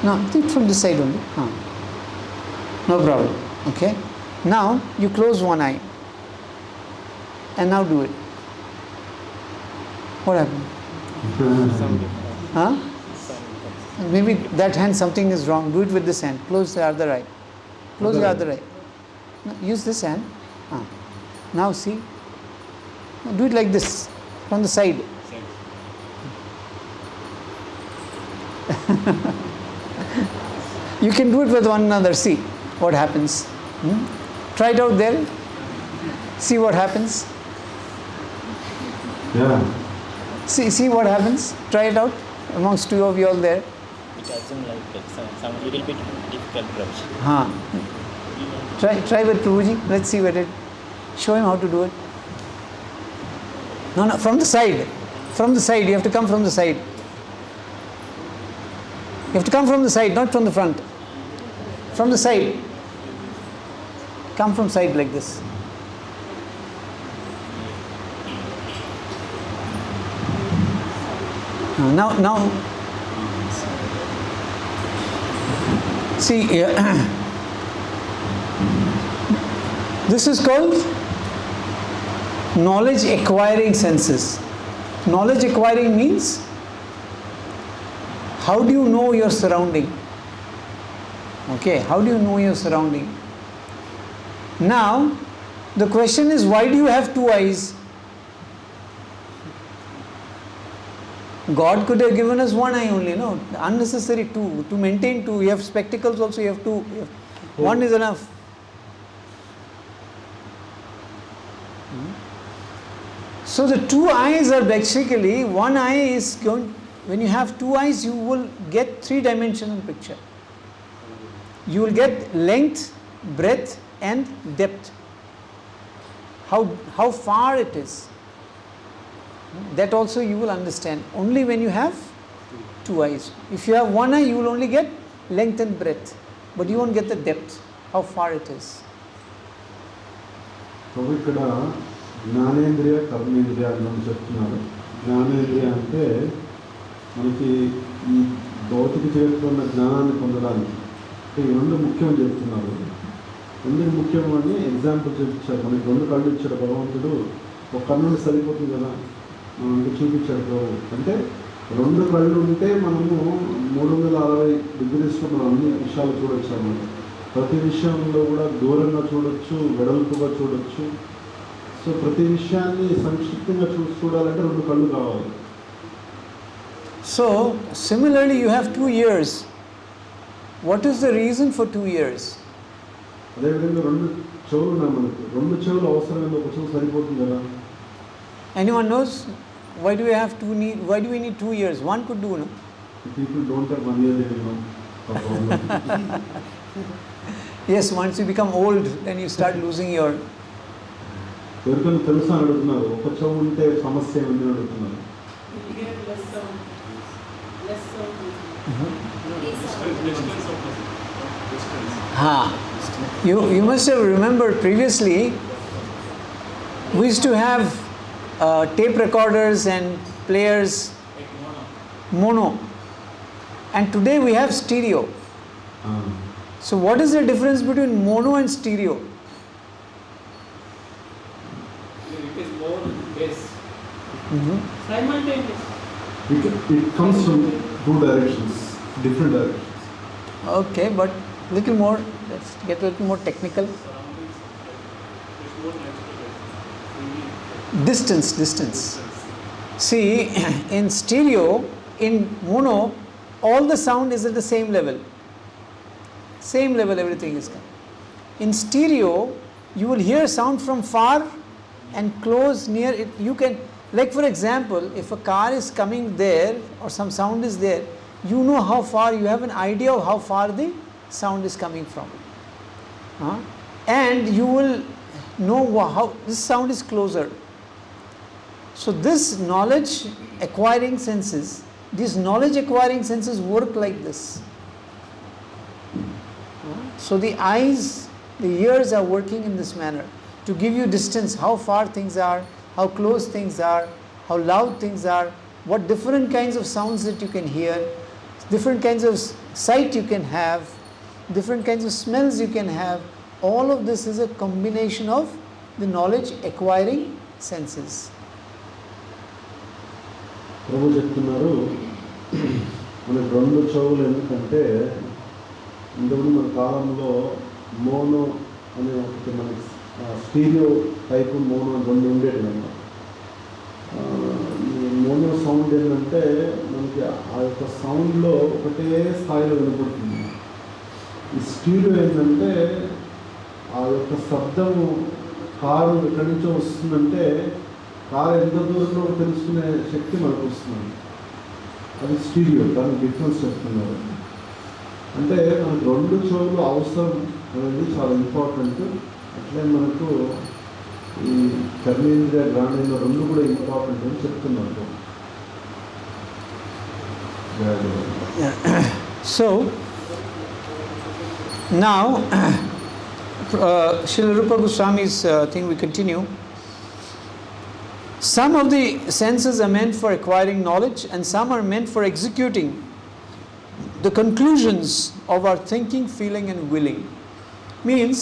No, do it from this side only. No problem. Okay. Now you close one eye. And now do it. What happened? Huh? Maybe that hand something is wrong. Do it with this hand. Close the other eye. Close the other eye. No, use this hand. Now see. Do it like this. From the side. You can do it with one another. See what happens. Try it out there. See what happens. Yeah. See what happens. Try it out amongst two of you all there. It doesn't like some little bit difficult approach. Try with Prabhuji. Let's see what it. Show him how to do it. No, from the side. From the side. You have to come from the side. You have to come from the side, not from the front. From the side. Come from side like this. Now see, this is called knowledge acquiring senses. Knowledge acquiring means how do you know your surrounding? Okay, how do you know your surrounding? Now, the question is, why do you have two eyes? God could have given us one eye only, no? Unnecessary two. To maintain two, you have spectacles also, you have two. One is enough. So the two eyes are basically, one eye is going, when you have two eyes, you will get three-dimensional picture. You will get length, breadth and depth. How far it is. That also you will understand only when you have two eyes. If you have one eye, you will only get length and breadth, but you won't get the depth, how far it is. So ఇక్కడ జ్ఞానేంద్రియ కర్మేంద్రియ అని చెప్తున్నారు. జ్ఞానేంద్రియ అంటే మనకి ఈ భౌతిక జగత్తున్న జ్ఞానాన్ని పొందడానికి ఈ రెండు ముఖ్యం చెప్తున్నారు. ఎందుకు ముఖ్యం అని ఎగ్జాంపుల్ చూపించారు. మనకి రెండు కళ్ళు ఇచ్చాడు భగవంతుడు. ఒక కన్నుని సరిపోతుంది కదా, మనకి చూపించాడు. అంటే రెండు కళ్ళు ఉంటే మనము 360 డిగ్రీస్లో మనం అన్ని విషయాలు చూడొచ్చు అన్నమాట. ప్రతి విషయంలో కూడా దూరంగా చూడొచ్చు, వెడల్పుగా చూడొచ్చు. సో ప్రతి విషయాన్ని సంక్షిప్తంగా చూడాలంటే రెండు కళ్ళు కావాలి. So, similarly, you have 2 ears. What is the reason for 2 ears? అదేవిధంగా రెండు చెవులు ఉన్నాయి మనకు. రెండు చెవులు అవసరమైన ఒక చెవు సరిపోతుంది కదా. Anyone knows why do we need 2 ears? One could do, no? People don't have one ear, they know. Yes, once you become old, then you start losing your. ఎవరికైనా తెలుసా అని అడుగుతున్నారు. ఒక చెవు ఉంటే సమస్య ఏమని అడుగుతున్నారు. You must have remembered previously we used to have tape recorders and players mono, and today we have stereo. So what is the difference between mono and stereo? It is more bass. Simultaneous. It comes from two directions, different directions. Okay, but little more, let's get a little more technical. Distance. See, in stereo, in mono, all the sound is at the same level. Same level, everything is coming. In stereo, you will hear sound from far and close, near it. You can, like for example, if a car is coming there or some sound is there, you know how far, you have an idea of how far the sound is coming from. And you will know how this sound is closer. So this knowledge acquiring senses, these knowledge acquiring senses work like this. So the eyes, the ears are working in this manner to give you distance, how far things are, how close things are, how loud things are, what different kinds of sounds that you can hear, different kinds of sight you can have, different kinds of smells you can have. All of this is a combination of the knowledge acquiring senses. ప్రభు చెప్తున్నారు మనకు రెండు చెవులు ఎందుకంటే ఇంతకుముందు మన కాలంలో mono అనే ఒకటి మనకి స్టీరియో టైపు మోనో రెండు ఉండేది అన్నమాట. ఈ మోనో సౌండ్ ఏంటంటే మనకి ఆ యొక్క సౌండ్లో ఒకటే స్థాయిలో వినపడుతుంది. ఈ స్టీరియో ఏంటంటే ఆ యొక్క శబ్దము కారు ఎక్కడి నుంచో వస్తుందంటే కారు ఎంత దూరంలో తెలుసుకునే శక్తి మనకు వస్తుంది. అది స్టీరియో, దానికి డిఫరెన్స్ చెప్తున్నారు. అంటే మనకు రెండు చెవులు అవసరం అనేది చాలా ఇంపార్టెంట్. అట్లే మనకు ఈ కర్మేంద్రియ జ్ఞానేంద్రియ రెండు కూడా ఇంపార్టెంట్ అని చెప్తున్నారు. So now Srila Rupa Goswami's thing, we continue. Some of the senses are meant for acquiring knowledge and some are meant for executing the conclusions of our thinking, feeling and willing. Means,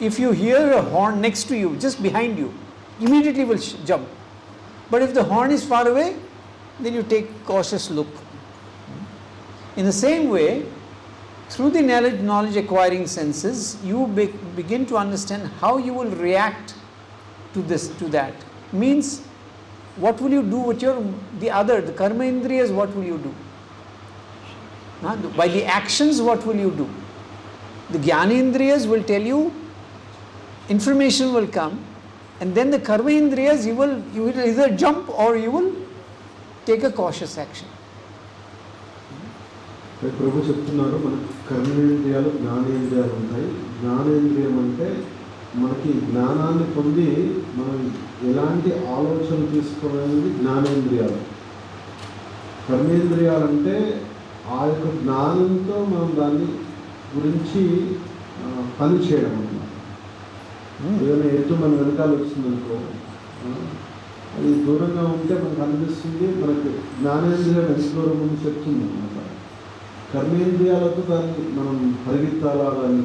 if you hear a horn next to you, just behind you, immediately will jump. But if the horn is far away, then you take cautious look. In the same way, through the knowledge acquiring senses, you begin to understand how you will react to this, to that. Means, what will you do with the karma indriyas, what will you do? By the actions, what will you do? The jnanendriyas will tell you, information will come, and then the karma indriyas, you will either jump or you will take a cautious action. ప్రభు చెప్తున్నారు మనకి కర్మేంద్రియాలు జ్ఞానేంద్రియాలు ఉంటాయి. జ్ఞానేంద్రియం అంటే మనకి జ్ఞానాన్ని పొంది మనం ఎలాంటి ఆలోచన తీసుకోవాలనేది జ్ఞానేంద్రియాలు. కర్మేంద్రియాలంటే ఆ యొక్క జ్ఞానంతో మనం దాన్ని గురించి పని చేయడం అన్నమాట. ఏదైనా ఎత్తు మన వెనకాల వచ్చిందనుకో, అది దూరంగా ఉంటే మనకు అనిపిస్తుంది, మనకి జ్ఞానేంద్రియం ఎంత దూరం ముందు చెప్తుంది అన్నమాట. కర్మేంద్రియాలతో దాన్ని మనం పరిగెత్తాలా, దాన్ని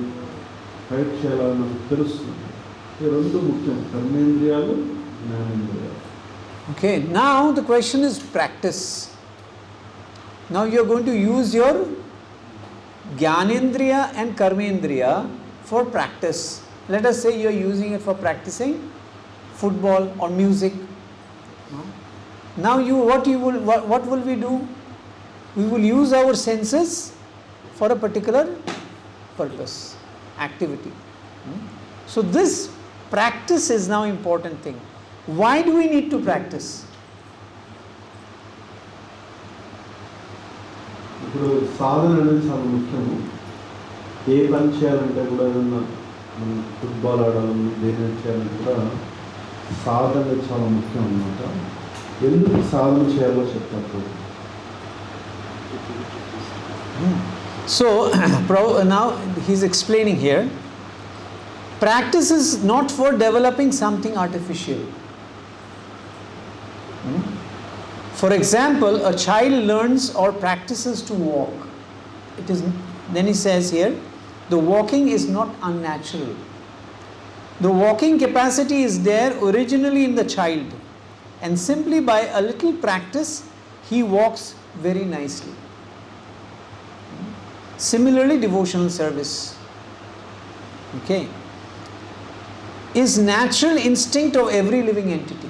ఫైట్ చేయాలా మనకు తెలుస్తుంది. ఈ రెండు ముఖ్యం, కర్మేంద్రియాలు, జ్ఞానేంద్రియాలు. Okay, now the question is practice. Now you are going to use your Jnanendriya and Karmendriya for practice. Let us say you are using it for practicing football or music. Now what will we do? We will use our senses for a particular purpose, activity. So this practice is now important thing. Why do we need to practice? ఇప్పుడు సాధన అనేది చాలా ముఖ్యము. ఏ పని చేయాలంటే కూడా ఏదన్నా మనం football ఆడాలని దేని చేయాలంటే కూడా సాధన చాలా ముఖ్యం అన్నమాట. ఎందుకు సాధన చేయాలో చెప్తారు. So now he's explaining here, practice is not for developing something artificial. For example, a child learns or practices to walk. Then he says here, the walking is not unnatural. The walking capacity is there originally in the child, and simply by a little practice he walks very nicely. Similarly, devotional service, okay, is natural instinct of every living entity.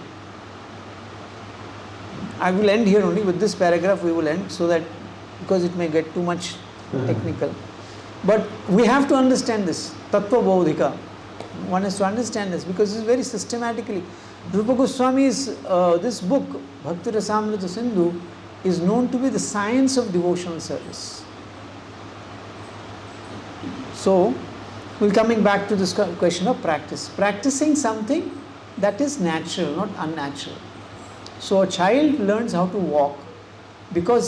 I will end here only with this paragraph. We will end, so that because it may get too much technical, but we have to understand this Tattva Bodhika. One has to understand this because it's very systematically. Rupa Goswami's this book Bhakti Rasamrita Sindhu is known to be the science of devotional service. So we're coming back to this question of practice. Practicing something that is natural, not unnatural. So a child learns how to walk because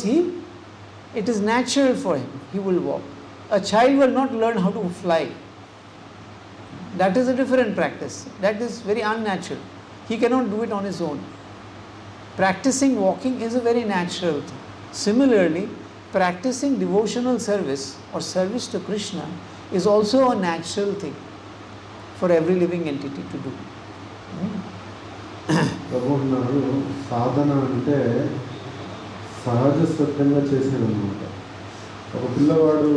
it is natural for him. He will walk. A child will not learn how to fly. That is a different practice. That is very unnatural. He cannot do it on his own. Practicing walking is a very natural thing. Similarly, practicing devotional service or service to Krishna is also a natural thing for every living entity to do. ప్రభువున్నారు సాధన అంటే సహజ సిద్ధంగా చేసేది అన్నమాట. ఒక పిల్లవాడు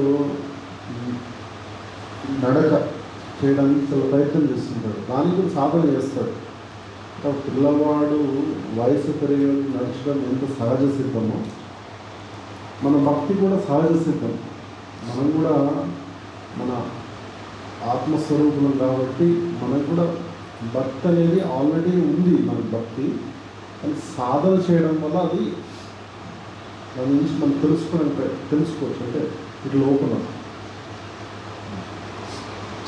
నడక చేయడానికి చాలా ప్రయత్నం చేస్తుంటాడు, దానికి కూడా సాధన చేస్తాడు. ఒక పిల్లవాడు వయసు పెరిగి నడచడం ఎంత సహజ సిద్ధమో మన భక్తి కూడా సహజ సిద్ధం. మనం కూడా మన ఆత్మస్వరూపులం కాబట్టి మనకు కూడా భక్తి అనేది ఆల్రెడీ ఉంది. మన భక్తి కానీ సాధన చేయడం వల్ల అది దాని నుంచి మనం తెలుసుకోవచ్చు. అంటే ఇది లోపల.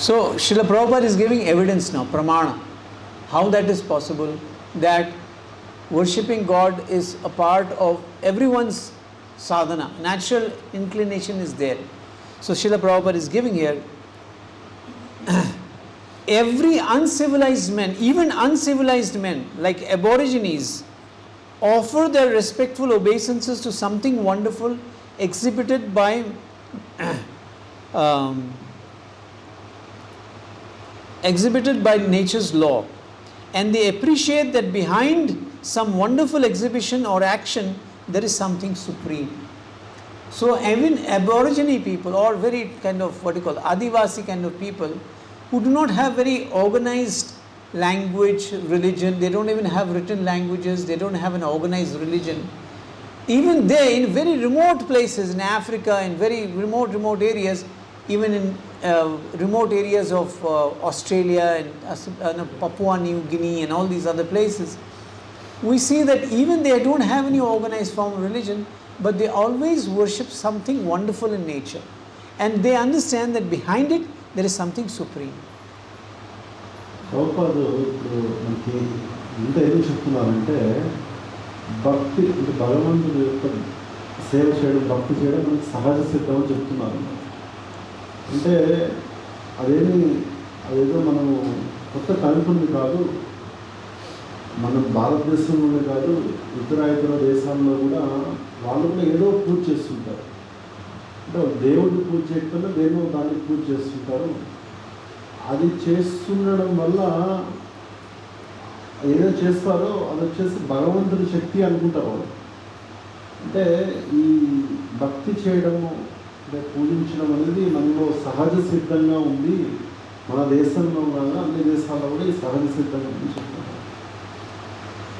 So Srila Prabhupada is giving evidence now, pramana, how that is possible, that worshipping God is a part of everyone's sadhana. Natural inclination is there. So Srila Prabhupada is giving here, every uncivilized man, even uncivilized men like aborigines, offer their respectful obeisances to something wonderful exhibited by nature's law, and they appreciate that behind some wonderful exhibition or action there is something supreme. So even aborigine people, or very kind of what you call Adivasi kind of people, who do not have very organized language, religion, they don't even have written languages, they don't have an organized religion, even they in very remote places in Africa, in very remote areas, even in remote areas of Australia and Papua New Guinea and all these other places, we see that even they don't have any organized form of religion, but they always worship something wonderful in nature, and they understand that behind it there is something supreme. ప్రభుపాదు ఇప్పుడు మనకి ఇంత ఏం చెప్తున్నారంటే భక్తి అంటే భగవంతుడి యొక్క సేవ చేయడం, భక్తి చేయడం మనకి సహజ సిద్ధం అని చెప్తున్నారు. అంటే అదేదో మనము కొత్త కనుక్కుంది కాదు. మన భారతదేశంలోనే కాదు, ఇతర దేశాల్లో కూడా వాళ్ళు కూడా ఏదో పూజ చేస్తుంటారు. అంటే దేవుడిని పూజ చేయకుండా దేనో దాన్ని పూజ చేస్తుంటారు. అది చేస్తుండడం వల్ల ఏదో చేస్తారో అది వచ్చేసి భగవంతుడి శక్తి అనుకుంటారు వాళ్ళు. అంటే ఈ భక్తి చేయడము అంటే పూజించడం అనేది మనలో సహజ సిద్ధంగా ఉంది. మన దేశంలో ఉండగా అన్ని దేశాల్లో కూడా ఈ సహజ సిద్ధంగా ఉంది చెప్తున్నారు.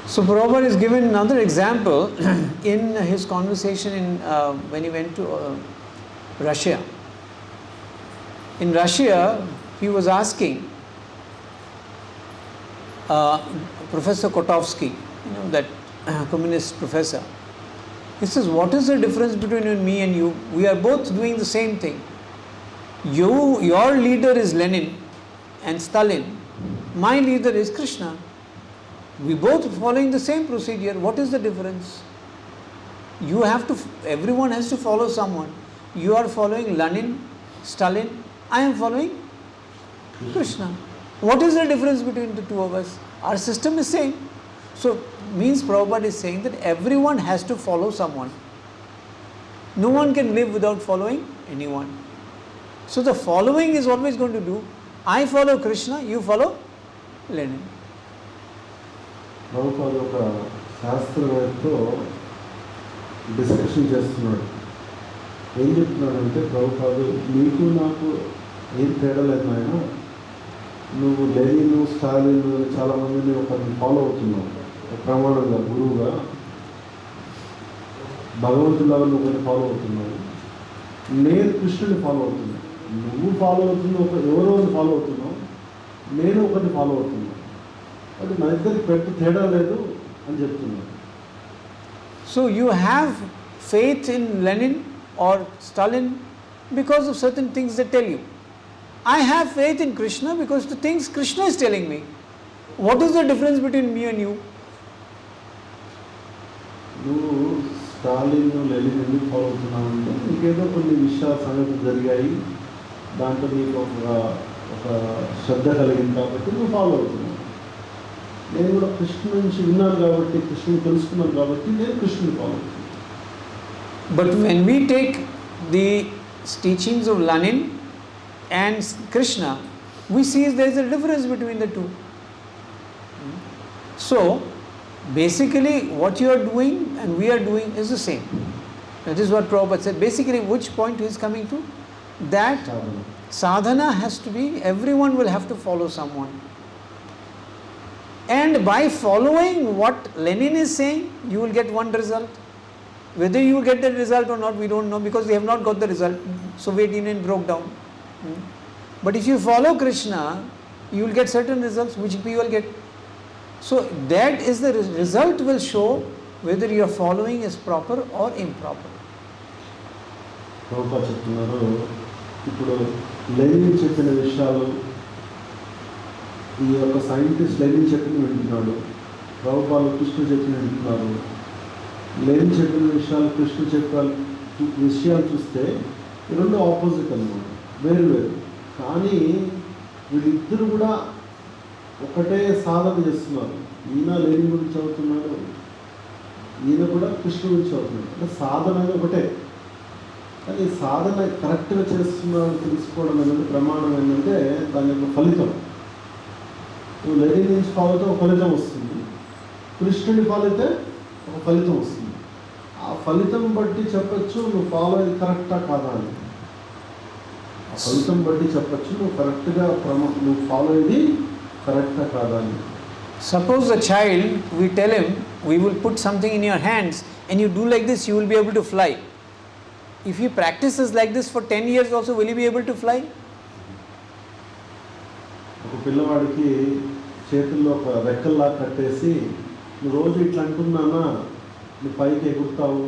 So Prabhupada is given another example in his conversation when he went to Russia. In Russia, he was asking Professor Kotovsky, that communist professor. He says, what is the difference between me and you? We are both doing the same thing. Your leader is Lenin and Stalin. My leader is Krishna. We both following the same procedure. What is the difference? Everyone has to follow someone. You are following Lenin, Stalin. I am following Krishna. What is the difference between the two of us? Our system is same. So means Prabhupada is saying that everyone has to follow someone. No one can live without following anyone. So the following is always going to do. I follow Krishna, you follow Lenin. ప్రభుత్వాలు ఒక శాస్త్రవేత్తతో discussion చేస్తున్నాడు. ఏం చెప్తున్నాడంటే, ప్రభుత్వాలు నీకు నాకు ఏం తేడా లేదు నాయన, నువ్వు లెనిన్ స్టాలిన్ చాలామందిని ఒకరిని ఫాలో అవుతున్నావు ప్రమాణంగా గురువుగా, భగవంతులాగా నువ్వు ఒకరిని ఫాలో అవుతున్నావు, నేను కృష్ణుని ఫాలో అవుతున్నాను. నువ్వు ఫాలో అవుతున్నావు, ఎవరో ఫాలో అవుతున్నావు, నేను ఒకరిని ఫాలో అవుతున్నాను, అది మన ఇద్దరికి పెట్టు తేడా లేదు అని చెప్తున్నాను. So you have faith in Lenin or Stalin because of certain things they tell you. I have faith in Krishna because the things Krishna is telling me. What is the difference between me and you? నువ్వు Stalin Lenin ఎందుకు follow అవుతున్నావు అంటే, నీకేదో కొన్ని విషయాలు సంగతులు జరిగాయి, దాంట్లో నీకు ఒక శ్రద్ధ కలిగింది కాబట్టి నువ్వు ఫాలో అవుతున్నావు. నేను కూడా కృష్ణు నుంచి విన్నాను కాబట్టి, కృష్ణుని తెలుసుకున్నాను కాబట్టి నేను కృష్ణుని ఫాలో అవుతున్నాను. But when we take the teachings of Lenin and Krishna, we see there is a difference between the two. So basically what you are doing and we are doing is the same. That is what Prabhupada said. Basically which point he is coming to? That sadhana has to be, everyone will have to follow someone. And by following what Lenin is saying, you will get one result. Whether you get the result or not, we don't know, because they have not got the result. Soviet Union broke down. But if you follow Krishna, you will get certain results which people will get. So that is the result will show whether your following is proper or improper. ప్రభుత్వ చెప్తున్నారు, ఇప్పుడు Lenin చెప్పిన విషయాలు ఈ యొక్క scientist Lenin చెప్పిన వింటున్నాడు, ప్రభుత్వాలు కృష్ణ చెప్పిన వింటున్నారు. లెనిన్ చెప్పిన విషయాలు కృష్ణ చెప్పాలి విషయాలు చూస్తే ఈ రెండు ఆపోజిట్ అన్నమాట, వేరు వేరు. కానీ వీళ్ళిద్దరు కూడా ఒకటే సాధన చేస్తున్నారు. ఈయన లెనిన్ గురించి చదువుతున్నాడు, ఈయన కూడా కృష్ణ గురించి చదువుతున్నాడు. అంటే సాధన అనేది ఒకటే, కానీ సాధన కరెక్ట్గా చేస్తున్నాడని తెలుసుకోవడం అనేది ప్రమాణం ఏంటంటే దాని యొక్క ఫలితం. నువ్వు లెనిన్ నుంచి ఫాలో అయితే ఒక ఫలితం వస్తుంది, కృష్ణుని ఫాలో అయితే ఒక ఫలితం వస్తుంది. ఆ ఫలితం బట్టి చెప్పచ్చు నువ్వు ఫాలో అయ్యేది కరెక్టా కాదా అని. ఆ ఫలితం బట్టి చెప్పచ్చు నువ్వు కరెక్ట్గా నువ్వు ఫాలో అయ్యేది కరెక్టా కాదా అని. Suppose a child, we tell him, we will put something in your hands and you do like this, you will be able to fly. If he practices like this for 10 years also, will he be able to fly? ఒక పిల్లవాడికి చేతుల్లో ఒక రెక్కల్లా కట్టేసి నువ్వు రోజు ఇట్లా అంటున్నానా నువ్వు పైకి ఎగురుతావు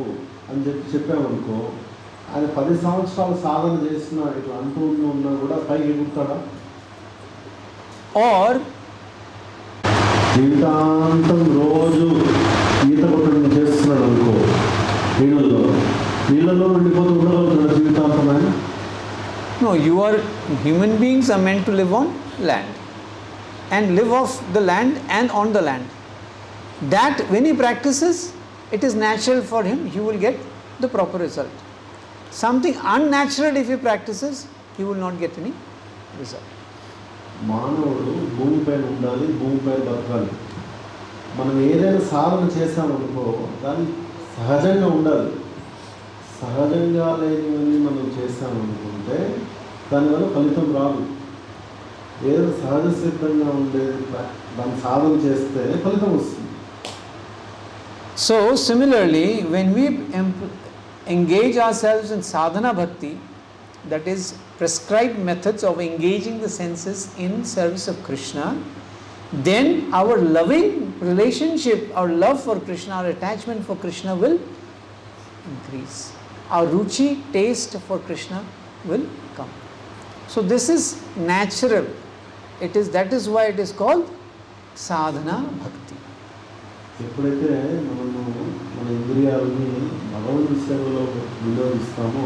అని చెప్పామనుకో, ఆయన 10 సంవత్సరాలు సాధన చేసిన ఇట్లా అంటూ ఉన్నా కూడా పైకి ఎగురుతాడా? Or జీవితాంతం రోజు ఈత కొట్టడం చేస్తున్నాడు అనుకో, నీళ్ళలో ఉండిపోతూ ఉండగలుగుతాడు జీవితాంతం ఆయన? no, human beings are meant to live on land and live off the land and on the land. That when he practices, it is natural for him, he will get the proper result. Something unnatural, if he practices, he will not get any result. మానవుడు భూమిపైన ఉండాలి, భూమిపైన బతకాలి. మనం ఏదైనా సాధన చేసామనుకో దాన్ని సహజంగా ఉండాలి. సహజంగా లేనివన్నీ మనం చేసామనుకుంటే దానివల్ల ఫలితం రాదు. ఏదో సహజ సిద్ధంగా ఉండేది దాన్ని సాధన చేస్తే ఫలితం వస్తుంది. So similarly, when we engage ourselves in sadhana bhakti, that is prescribed methods of engaging the senses in service of Krishna, then our loving relationship, our love for Krishna, our attachment for Krishna will increase. Our ruchi, taste for Krishna will come. So this is natural. That is why it is called sadhana bhakti. ఎప్పుడైతే మనము మన ఇంద్రియాలని భగవంతుడి సేవలో వినియోగిస్తామో,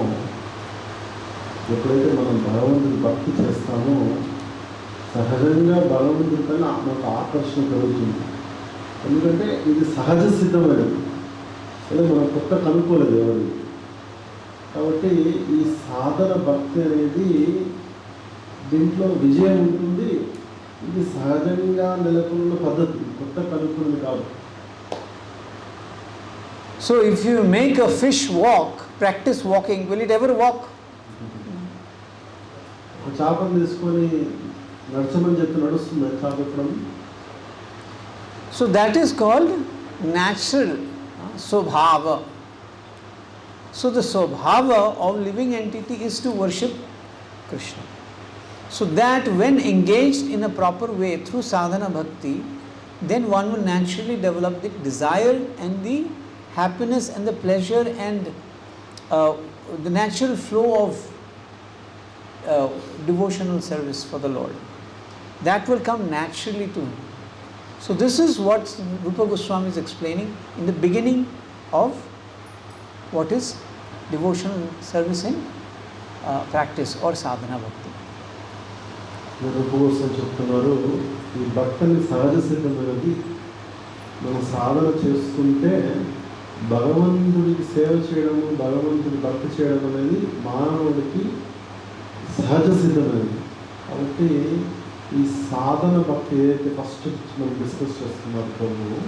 ఎప్పుడైతే మనం భగవంతుడి భక్తి చేస్తామో, సహజంగా భగవంతుడి పైన మనకు ఆకర్షణ కలుగుతుంది. ఎందుకంటే ఇది సహజ సిద్ధమైనది, అదే మనం కొత్త కనుక్కోలేదు ఎవరు. కాబట్టి ఈ సాధన భక్తి అనేది దీంట్లో విజయం ఉంటుంది. ఇది సహజంగా నెలకొన్న పద్ధతి, కొత్త కనుక్కున్నది కాదు. So if you make a fish walk, practice walking, will it ever walk? ఒక చేపను తీసుకొని నడచమని చెప్పి నడుస్తుంది చేప ఎప్పుడన్నా? So that is called natural swabhava. So the swabhava of living entity is to worship Krishna. So that when engaged in a proper way through sadhana bhakti, then one will naturally develop the desire and the happiness and the pleasure and the natural flow of devotional service for the Lord. That will come naturally to him. So this is what Rupa Goswami is explaining in the beginning of what is devotional service in practice or sadhana bhakti. రూప గోస్వామి చెప్తున్నారు, ఈ భక్తిని సహజ సిద్ధమైనది. మనం సాధన చేస్తుంటే భగవంతుడికి సేవ చేయడము, భగవంతుడి భక్తి చేయడం అనేది మానవుడికి సహజ సిద్ధమైనది. కాబట్టి ఈ సాధన భక్తి ఏదైతే ఫస్ట్ మనం డిస్కస్ చేస్తున్నారు ప్రభువు,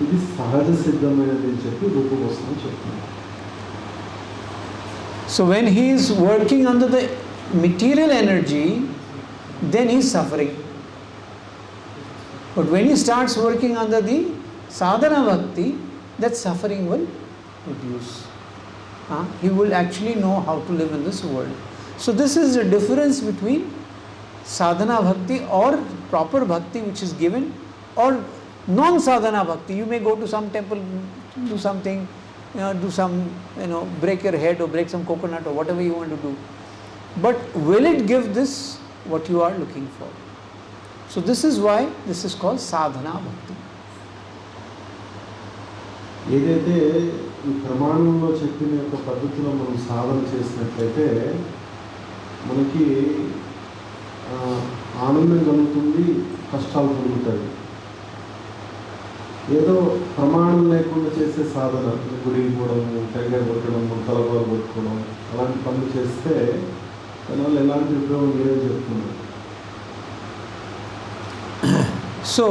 ఇది సహజ సిద్ధమైనది అని చెప్పి రూప గోస్వామి చెప్తున్నారు. So when he is working under the material energy, then he is suffering. But when he starts working under the sadhana bhakti, that suffering will reduce. He will actually know how to live in this world. So this is the difference between sadhana bhakti or proper bhakti which is given, or non-sadhana bhakti. You may go to some temple, do something, do some, break your head or break some coconut or whatever you want to do. But will it give this what you are looking for? So this is why this is called sadhana bhakti. ఏదైతే ఈ ప్రమాణంలో చెప్పిన యొక్క పద్ధతిలో మనం సాధన చేసినట్లయితే మనకి ఆనందం కలుగుతుంది, కష్టాలు కలుగుతాయి. ఏదో ప్రమాణం లేకుండా చేసే సాధన, గుడికి పోవడం, టెంకాయ కొట్టడం, తలబాలు కొట్టుకోవడం, అలాంటి పనులు చేస్తే దానివల్ల ఎలాంటి ఉపయోగం లేదని చెప్తున్నారు. So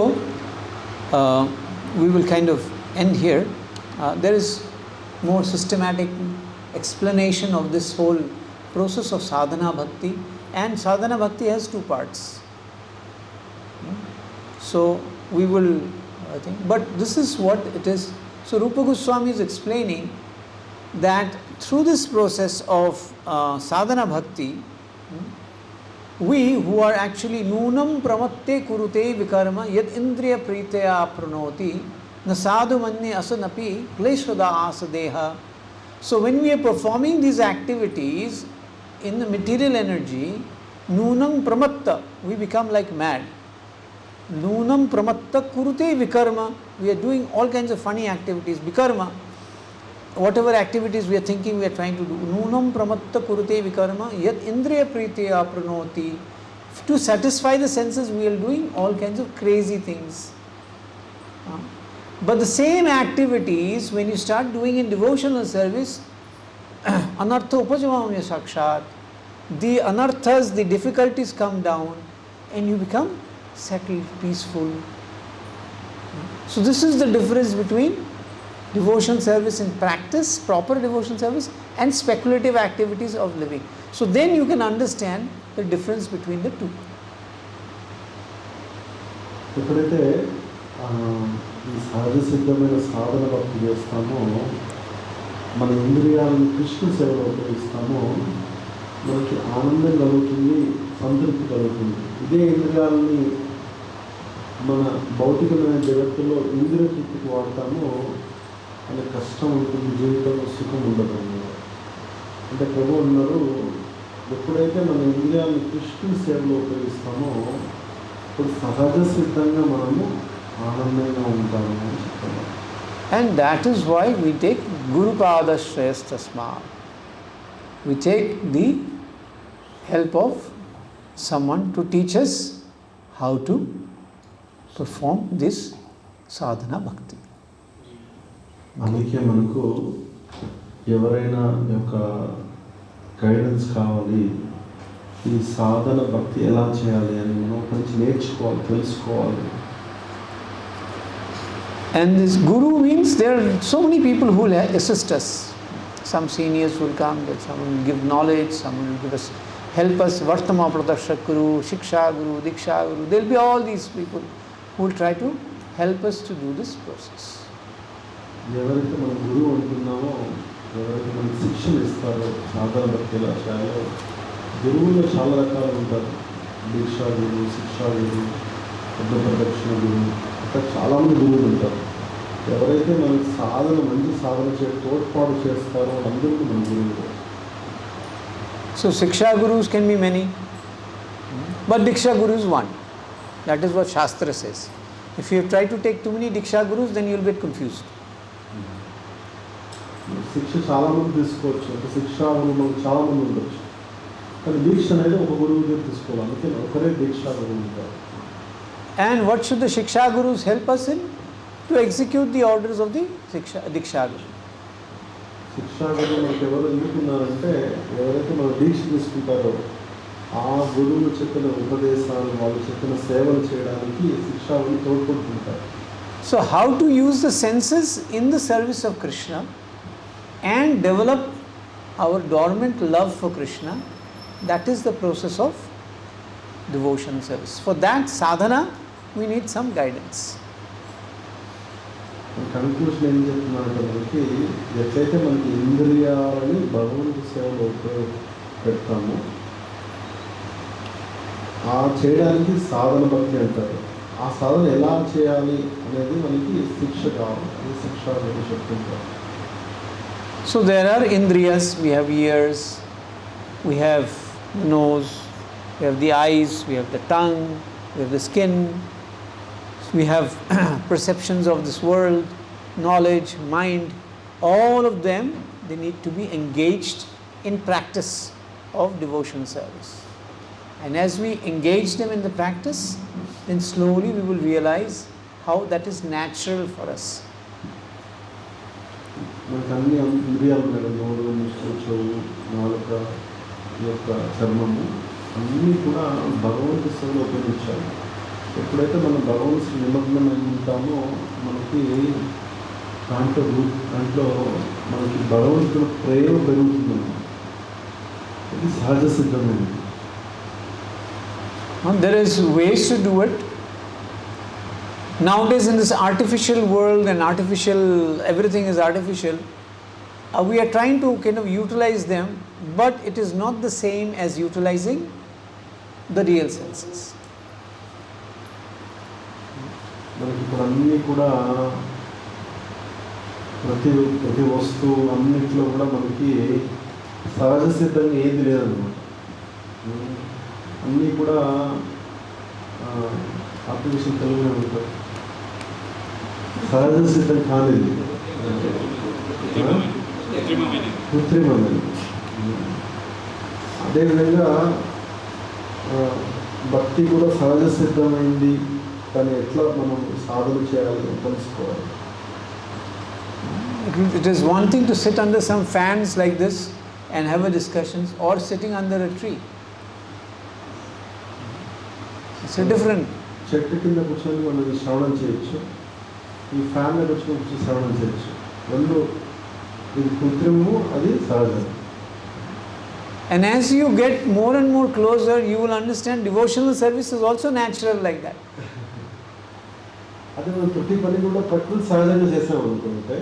we will kind of end here. There is more systematic explanation of this whole process of sadhana bhakti, and sadhana bhakti has two parts. So we will, I think, but this is what it is. So Rupa Goswami is explaining that through this process of sadhana bhakti, we who are actually nunam pramatte kurute vikarma yad indriya pritaya pranoti na sadhu manne asanapi kleshvada asadeha. So when we are performing these activities in the material energy, nunam pramatta, we become like mad. Nunam pramatta kurute vikarma, we are doing all kinds of funny activities. Vikarma, whatever activities we are thinking we are trying to do. Nunam pramatta kurute vikarma yat indriya pritya pranoti. To satisfy the senses we are doing all kinds of crazy things. But the same activities when you start doing in devotional service, anartha upajamamya sakshat, the anarthas, the difficulties come down and you become settled, peaceful. So this is the difference between devotion service in practice, proper devotion service, and speculative activities of living. So then you can understand the difference between the two. ఎప్పుడైతే ఈ సహజ సిద్ధమైన సాధన భక్తి చేస్తామో, మన ఇంద్రియాలను కృష్ణ సేవలో ఉపయోగిస్తామో, మనకి ఆనందం కలుగుతుంది, సంతృప్తి కలుగుతుంది. ఇదే ఇంద్రియాలని మన భౌతికమైన జగత్తులో ఇంద్రియ తృప్తికి వాడతామో అనే కష్టం ఉంటుంది, జీవితంలో సుఖం ఉండదు అన్నమాట. అంటే ప్రభు అన్నారు, ఎప్పుడైతే మన ఇంద్రియాలను కృష్ణ సేవలో ఉపయోగిస్తామో ఇప్పుడు సహజ సిద్ధంగా మనము ఆనందంగా ఉంటాము అని చెప్తున్నారు. And that is why we take Guru Pada Shreyas Tasma. We take the help of someone to teach us how to perform this sadhana bhakti. అందుకే మనకు ఎవరైనా యొక్క గైడెన్స్ కావాలి, ఈ సాధన భక్తి ఎలా చేయాలి అని మనం కొంచెం నేర్చుకోవాలి, తెలుసుకోవాలి. And this guru means there are so many people who will assist us. Some seniors will come, someone will give knowledge, someone will give us, help us, Vartama Pradakshak Guru, Shiksha Guru, Diksha Guru. There will be all these people who will try to help us to do this process. ఎవరైతే మనం గురువు అంటున్నామో, ఎవరైతే మనకి శిక్షణ ఇస్తారో సాధన భక్తి ఎలా చేయాలో, గురువులో చాలా రకాలు ఉంటారు. దీక్షా గురువు, శిక్షా గురువు, ప్రదక్షిణ గురువు, అట్లా చాలామంది గురువులు ఉంటారు. ఎవరైతే మనకి సాధన మంచి సాధన తోడ్పాటు చేస్తారో అందరికీ మన గురువులు. So Shiksha Gurus can be many, but Diksha Guru is one. That is what Shastra says. If you try to take too many Diksha Gurus, then you will get confused. శిక్ష చాలామంది తీసుకోవచ్చు, ఒక శిక్షా గురువు మనకు చాలామంది ఉండొచ్చు, కానీ దీక్ష అనేది ఒక గురువు దగ్గర తీసుకోవాలి. అందుకే ఒకరే దీక్షా గురువు ఉంటారు. And what should the Shiksha Gurus help us in? To execute the orders of the Diksha Guru. శిక్షా గురువు మనకు ఎవరు ఎందుకున్నారంటే, ఎవరైతే మనం దీక్ష తీసుకుంటారో ఆ గురువులు చెప్పిన ఉపదేశాలు, వాళ్ళు చెప్పిన సేవలు చేయడానికి శిక్షా గురువు తోడ్పడుతుంటారు. So how to use the senses in the service of Krishna and develop our dormant love for Krishna, that is the process of devotion service. For that sadhana, we need some guidance. Conclusion ఏం చెప్తున్నారంటే, మనకి ఎట్లయితే మనకి ఇంద్రియాలని భగవంతు సేవలో ఉపయోగపెడతామో ఆ చేయడానికి సాధన భక్తి అంటారు. ఆ సాధన ఎలా చేయాలి అనేది మనకి శిక్ష కావాలి, అది శిక్ష అనేది చెప్తుంటారు. So there are indriyas, we have ears, we have the nose, we have the eyes, we have the tongue, we have the skin, we have perceptions of this world, knowledge, mind. All of them, they need to be engaged in practice of devotion service. And as we engage them in the practice, then slowly we will realize how that is natural for us. మనకు అన్ని ఇంద్రియాలు ఉన్నాయి, నోరు, ముక్కు, చెవు, నాలుక, ఈ యొక్క చర్మము అన్నీ కూడా భగవంతు సేవలో ఉపయోగించాలి. ఎప్పుడైతే మనం భగవంతు నిమగ్నమై ఉంటామో మనకి దాంట్లో మనకి భగవంతుడు ప్రేమ పెరుగుతుందండి. ఇది సహజ సిద్ధమైనది. There is ways to do it. Nowadays in this artificial world and everything is artificial, we are trying to kind of utilize them, but it is not the same as utilizing the real senses. మనకి ఇప్పుడు అన్నీ కూడా ప్రతి వస్తువు అన్నింటిలో కూడా మనకి సహజ సిద్ధంగా ఏది లేదన్నమాట. అన్నీ కూడా ఆర్టిఫిషియల్ తెలుగునే ఉంటారు, సహజ సిద్ధం కాలేదు, కృత్రిమమైనది. అదేవిధంగా భక్తి కూడా సహజ సిద్ధమైంది, కానీ ఎట్లా మనం సాధన చేయాలి తెలుసుకోవాలి. It is one thing to sit under some fans like this and have a discussions, or sitting under a tree. It's a different. చెట్టు కింద కూర్చొని మనం శ్రవణం చేయొచ్చు, ఈ ఫ్యాన్లో కూర్చొని శ్రవణం చేయొచ్చు. రెండు, ఇది కృత్రిమము, అది సహజం. And as you get more and more closer, you will understand devotional service is also natural like that. అదే మనం ప్రతి పని కూడా ప్రకృతి సహజంగా చేసాం అనుకుంటే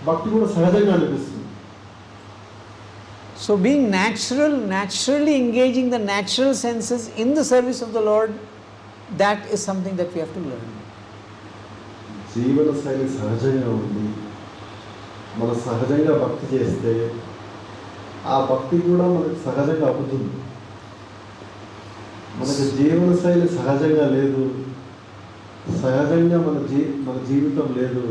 భక్తి కూడా సహజంగా అనిపిస్తుంది. So being natural, naturally engaging the natural senses in the service of the Lord, that is something that we have to learn. జీవన శైలి సహజంగా ఉంది, మన సహజంగా భక్తి చేస్తే ఆ భక్తి కూడా మనకు సహజంగా అవుతుంది. మనకు జీవన శైలి సహజంగా లేదు, సహజంగా మన జీవితం లేదు,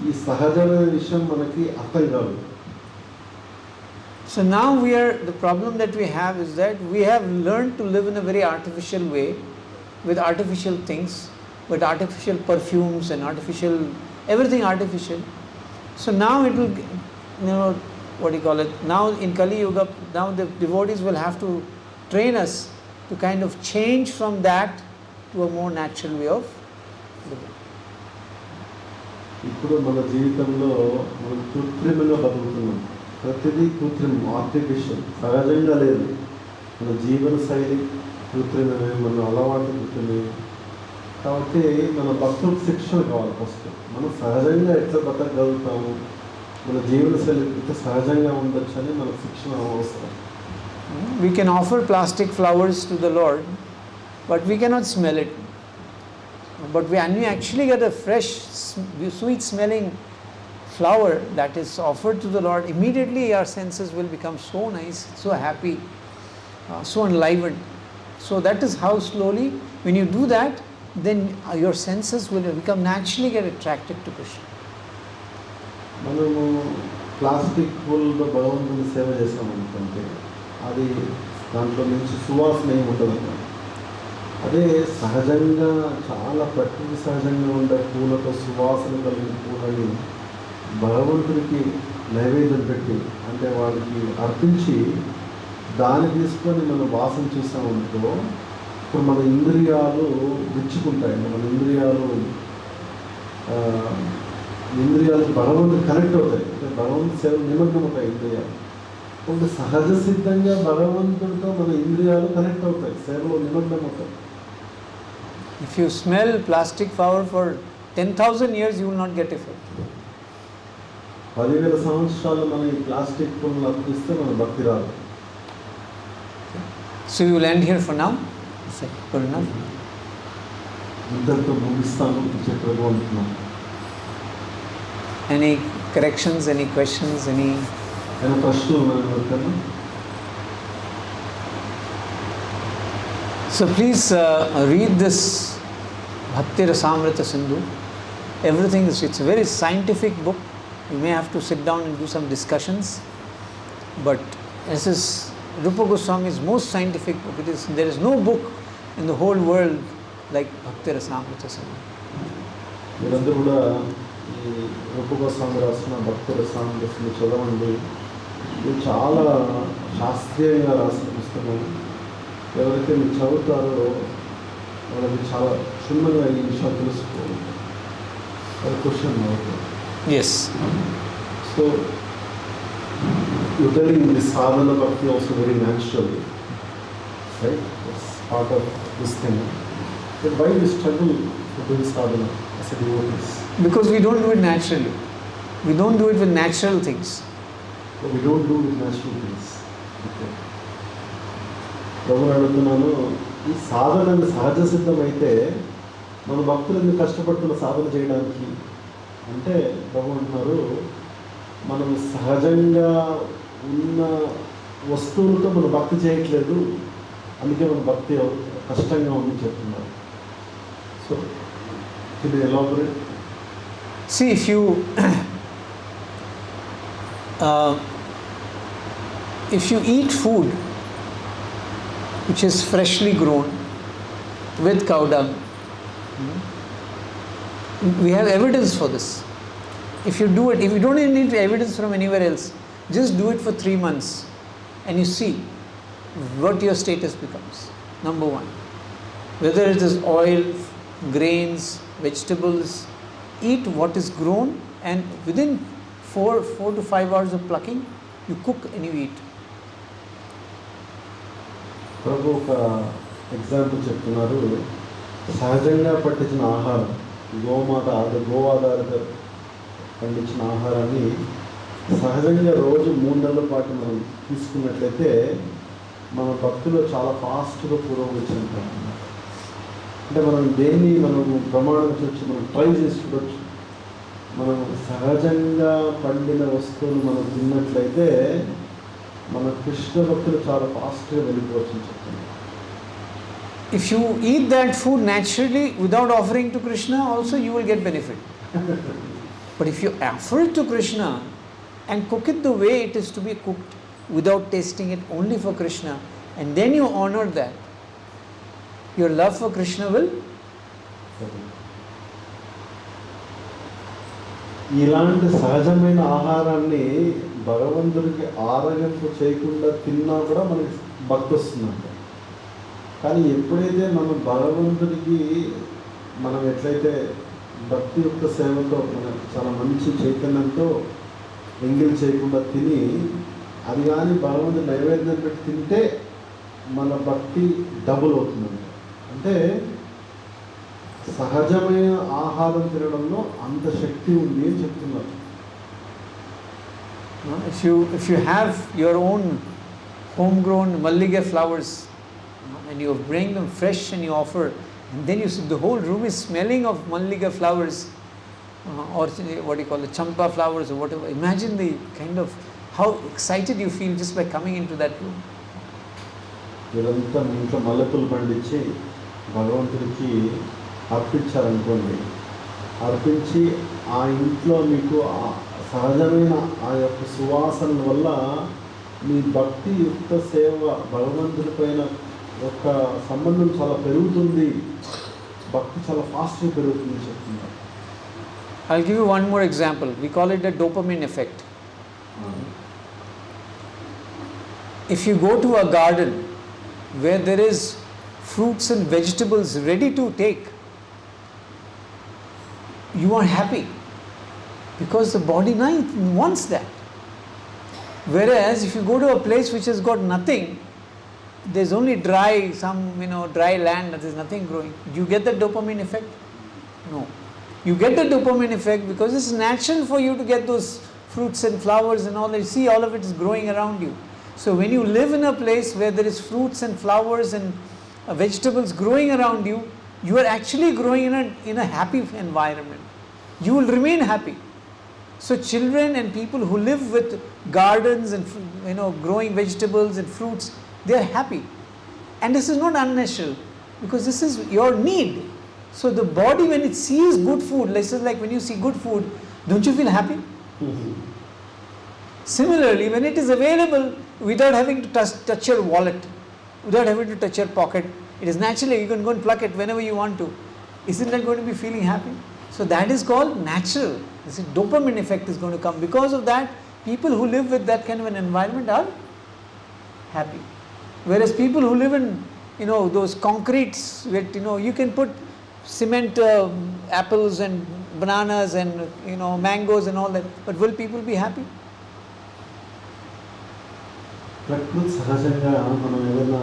ఈ సహజమైన విషయం మనకి అర్థం కాదు. So now the problem that we have is that we have learned to live in a very artificial way, with artificial things, with artificial perfumes and everything artificial. So now it will, what do you call it? Now in Kali Yuga, now the devotees will have to train us to kind of change from that to a more natural way of living. ఇప్పుడు మన జీవితంలో మనం కృత్రిమంగా బతుకుతున్నాం. ప్రతిదీ కృత్రిమం, artificial, సహజంగా లేదు. మన జీవన శైలి కృత్రిమమే, మన అలవాటు కృత్రిమమే. కాబట్టి మన భక్తులకు శిక్షణ కావాలి. ఫస్ట్ మనం సహజంగా ఎట్లా బతకగలుగుతాము, మన జీవన శైలి ఎట్లా సహజంగా ఉండొచ్చు అని మనకు శిక్షణ అవసరం. We can offer plastic flowers to the Lord, but we cannot smell it. But when we actually get a fresh, sweet smelling flower that is offered to the Lord, immediately our senses will become so nice, so happy, so enlivened. So that is how slowly, when you do that, then your senses will become naturally get attracted to Krishna. మనము plastic పూలతో భగవంతుని సేవ చేసామనుకుంటే అది దాంట్లో నుంచి సువాసన ఏమి ఉంటుంది అన్నమాట. అదే సహజంగా చాలా ప్రకృతి సహజంగా ఉండే పూలతో సువాసన కలిగిన పూలని భగవంతుడికి నైవేద్యం పెట్టి, అంటే వాడికి అర్పించి దాన్ని తీసుకొని మనం వాసన చూసామనుకో, ఇప్పుడు మన ఇంద్రియాలు విచ్చుకుంటాయి. మన ఇంద్రియాలు భగవంతుడు కనెక్ట్ అవుతాయి, అంటే భగవంతు సేవ నిమగ్నం అవుతాయి ఇంద్రియాలు. ఒక సహజ సిద్ధంగా భగవంతుడితో మన ఇంద్రియాలు కనెక్ట్ అవుతాయి, సేవలో నిమగ్నం అవుతాయి. If you smell plastic flower for 10,000 years, you will not get effect. 10,000 సంవత్సరాలు మన ఈ ప్లాస్టిక్ పూలను అర్పిస్తే మన భక్తి రాదు. So we will end here for now. Good enough. ఇంతటితో ముగిస్తాను చెప్పడం అంటున్నాను. Any corrections, any questions, any? ఏమైనా ప్రశ్నలు ఉన్నాయా? So please read this Bhakti Rasamrita Sindhu. Everything it's a very scientific book. You may have to sit down and do some discussions. But this is Rupa Goswami's most scientific book. There is no book in the whole world like Bhakti Rasamrita Sindhu. మీరందరూ కూడా ఈ రూప గోస్వామి రాసిన భక్తి రసామృత సింధు చదవండి. ఇది చాలా శాస్త్రీయంగా రాసిన పుస్తకం. ఎవరైతే మీరు చదువుతారో వాళ్ళకి చాలా క్షుణ్ణంగా ఈ విషయాలు తెలుసుకోవాలి. అది క్వశ్చన్ అవుతుంది. Yes. So, you're telling the sadhana bhakti also very naturally, right? It's part of this thing. But why we struggle to do sadhana as a devotees? Because we don't do it naturally. We don't do it with natural things. But we don't do with natural things. Okay. ప్రభుని అడుగుతున్నాను, ఈ సాధన సహజ సిద్ధం అయితే మన భక్తులను కష్టపడుతున్న సాధన చేయడానికి అంటే ప్రభు అంటున్నారు, మనం సహజంగా ఉన్న వస్తువులతో మనం భక్తి చేయట్లేదు, అందుకే మన భక్తి కష్టంగా ఉందని చెప్తున్నారు. So can you elaborate? See, if you eat food which is freshly grown with cow dung, we have evidence for this. If you do it, if you don't even need evidence from anywhere else, just do it for 3 months and you see what your status becomes. Number one, whether it is oil, grains, vegetables, eat what is grown, and within 4 to 5 hours of plucking, you cook and you eat. ప్రభు ఒక example చెప్తున్నారు. సహజంగా పట్టించిన ఆహారం, గోమాత గోవాధారిత పండించిన ఆహారాన్ని సహజంగా రోజు 3 నెలల పాటు మనం తీసుకున్నట్లయితే మన భక్తిలో చాలా ఫాస్ట్గా పురోగతి ఉంటాం. అంటే మనం దేన్ని మనం ప్రమాణం చూసి మనం ట్రై చేసి చూడొచ్చు. మనం సహజంగా పండిన వస్తువులు మనం తిన్నట్లయితే మన కృష్ణ భక్తులు చాలా ఫాస్ట్గా వెళ్ళిపోవచ్చు అని చెప్తున్నాం. If you eat that food naturally without offering to Krishna, also you will get benefit. But if you offer it to Krishna and cook it the way it is to be cooked, without tasting it, only for Krishna, and then you honor that, your love for Krishna will. ఇలాంటి సహజమైన ఆహారాన్ని భగవంతుడికి ఆరగింపు చేయకుండా తిన్నా కూడా మనకి భక్తి వస్తుందంట. కానీ ఎప్పుడైతే మనం భగవంతుడికి మనం ఎట్లయితే భక్తియుక్త సేవతో మనం చాలా మంచి చైతన్యంతో ఎంగిల్ చేయకుండా తిని అది కానీ భగవంతుడి నైవేద్యం పెట్టి తింటే మన భక్తి డబుల్ అవుతుందండి. అంటే సహజమైన ఆహారం తినడంలో అంత శక్తి ఉంది అని చెప్తున్నారు. If you have your own homegrown Malliga flowers and you bring them fresh and you offer, and then you see the whole room is smelling of Malliga flowers, or what you call the champa flowers or whatever. Imagine the kind of how excited you feel just by coming into that room. మీరంతా మీ ఇంట్లో మల్లెపూలు పండించి భగవంతుడికి అర్పించారనుకోండి, అర్పించి ఆ ఇంట్లో మీకు సహజమైన ఆ యొక్క సువాసన వల్ల మీ భక్తి యుక్త సేవ భగవంతుడి పైన యొక్క సంబంధం చాలా పెరుగుతుంది, భక్తి చాలా ఫాస్ట్గా పెరుగుతుంది చెప్తున్నారు. I'll give you one more example. We call it the dopamine effect. If you go to a garden where there is fruits and vegetables ready to take, you are happy because the body wants that. Whereas if you go to a place which has got nothing, there's only dry land, there's nothing growing, do you get the dopamine effect? No. You get the dopamine effect because it's natural for you to get those fruits and flowers and all that. You see, all of it is growing around you. So when you live in a place where there is fruits and flowers and vegetables growing around you, you are actually growing in a happy environment. You will remain happy. So children and people who live with gardens and growing vegetables and fruits, they are happy. And this is not unnatural because this is your need. So the body, when it sees good food, like when you see good food, don't you feel happy? Similarly, when it is available without having to touch your wallet, without having to touch your pocket, it is naturally, you can go and pluck it whenever you want to. Isn't that going to be feeling happy? So that is called natural. This dopamine effect is going to come. Because of that, people who live with that kind of an environment are happy. Whereas people who live in, those concretes, with, you can put cement apples and bananas and, mangoes and all that. But will people be happy? ప్రకృతి సహజంగా మనం ఏదైనా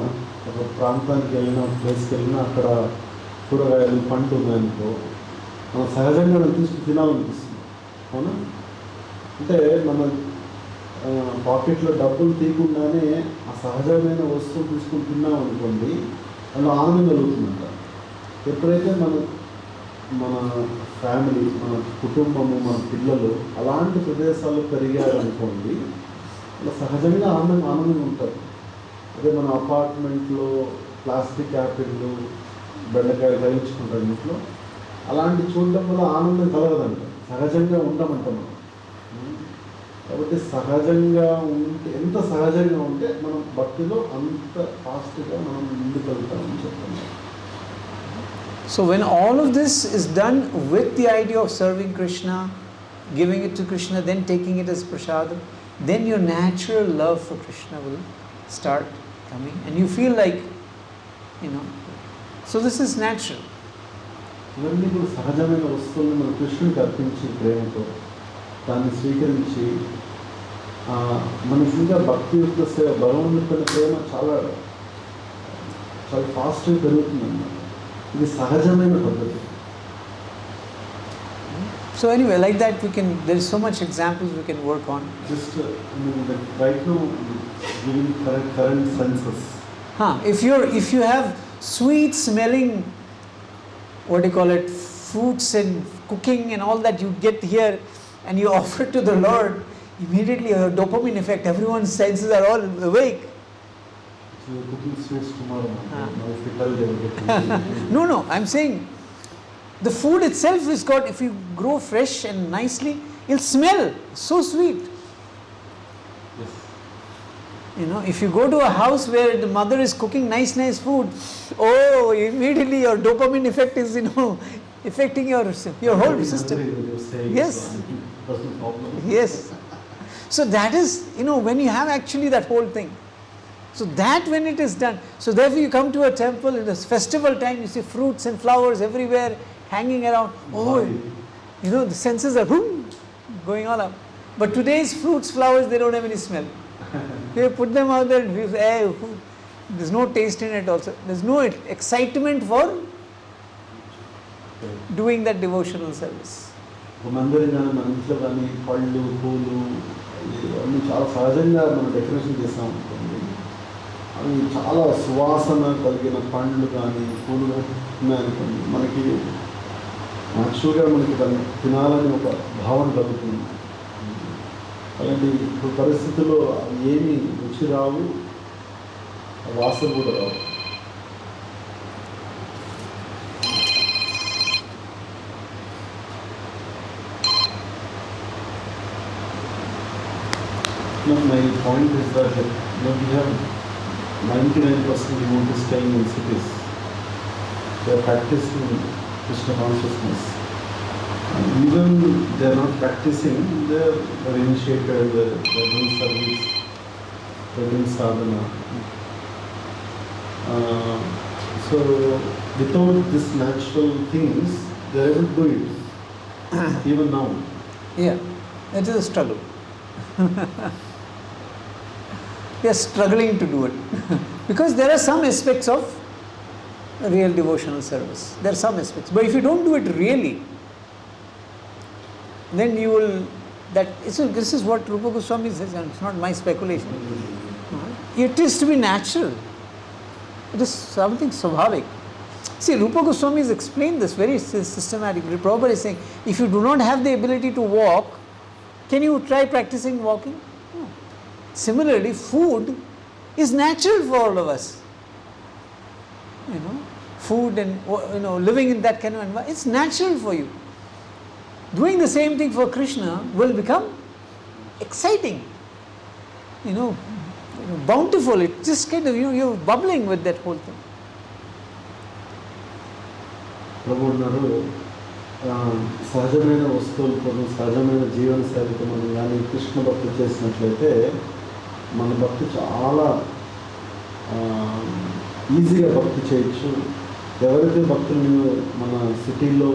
ఒక ప్రాంతానికి వెళ్ళినా ప్లేస్కి వెళ్ళినా అక్కడ కూరగాయలు పండు ఉన్నాయనుకో మనం సహజంగా తీసుకుని తినాలనిపిస్తుంది. అవునా? అంటే మన పాకెట్లో డబ్బులు తీయకుండానే ఆ సహజమైన వస్తువు తీసుకుని తిన్నామనుకోండి, అందులో ఆనందం కలుగుతుందంట. ఎప్పుడైతే మన ఫ్యామిలీ, మన కుటుంబము, మన పిల్లలు అలాంటి ప్రదేశాల్లో పెరిగారనుకోండి, అలా సహజంగా ఆనందంగా ఉంటుంది. అదే మన అపార్ట్మెంట్లో ప్లాస్టిక్ యాపిళ్ళు బెండకాయలు తగిలించుకుంటారు ఇంట్లో, అలాంటి చూడడం వల్ల ఆనందం కలగదంట, సహజంగా ఉండమంట మనం. కాబట్టి సహజంగా ఉంటే, ఎంత సహజంగా ఉంటే మనం భక్తిలో అంత ఫాస్ట్గా మనం ముందుకెళ్తామని చెప్తున్నాం. So when all of this is done with the idea of serving Krishna, giving it to Krishna, then taking it as prasadam, then your natural love for Krishna will start coming and you feel like, so this is natural. ఇవన్నీ కూడా సహజమైన వస్తువులను మన కృష్ణుడికి అర్పించి ప్రేమతో దాన్ని స్వీకరించి మనకి ఇంకా భక్తియుక్త సేవ, భగవంతుడి ప్రేమ చాలా చాలా ఫాస్ట్గా పెరుగుతుందన్నమాట. ఇది సహజమైన పద్ధతి. So anyway, like that there is so much examples we can work on. Just right now giving current senses. If you have sweet smelling, what do you call it, fruits and cooking and all that you get here and you offer it to the Lord, immediately a dopamine effect, everyone's senses are all awake. So you're cooking sweets tomorrow. Now if you tell they will get No, I'm saying the food itself is got, if you grow fresh and nicely, it'll smell so sweet. Yes. You know, if you go to a house where the mother is cooking nice food, oh, immediately your dopamine effect is, affecting your whole system. Yes. Yes. So that is, when you have actually that whole thing. So that when it is done, so therefore you come to a temple in this festival time, you see fruits and flowers everywhere hanging around. Oh, the senses are going all up. But today's fruits, flowers, they don't have any smell. You put them out there, there's no taste in it also. There's no excitement for doing that devotional service. మందిరం కానీ మన ఇంట్లో కానీ పళ్ళు పూలు అన్నీ చాలా సహజంగా మనం డెకరేషన్ చేస్తాం అనుకోండి, అవి చాలా సువాసన కలిగిన పండ్లు కానీ పూలు కానీ ఉన్నాయనుకోండి, మనకి యాక్చువల్గా మనకి దాన్ని తినాలని ఒక భావన కలుగుతుంది. అలాంటి ఇప్పుడు పరిస్థితుల్లో ఏమి రుచి రావు, వాసన కూడా రావు. My point is that we have 99% devotees staying in cities. They are practicing Krishna consciousness. And even they are not practicing, they are initiated, they are doing service, they are doing sadhana. So without these natural things, they are able to do it. Even now. Yeah, it is a struggle. We are struggling to do it because there are some aspects of real devotional service. There are some aspects, but if you don't do it really, then you will. This is what Rupa Goswami says, and it's not my speculation. It is to be natural. It is something swabhavik. See, Rupa Goswami has explained this very systematically. Prabhupada is saying, if you do not have the ability to walk, can you try practicing walking? No. Similarly, food is natural for all of us. Food and living in that kind of environment, it's natural for you. Doing the same thing for Krishna will become exciting, bountiful. It's just kind of you're bubbling with that whole thing. Prabhu, సహజమైన వస్తువులతో సహజమైన జీవన శైలితో మనం కానీ కృష్ణ భక్తి చేసినట్లయితే మన భక్తి చాలా ఈజీగా భక్తి చేయొచ్చు. ఎవరైతే భక్తులు మన సిటీలో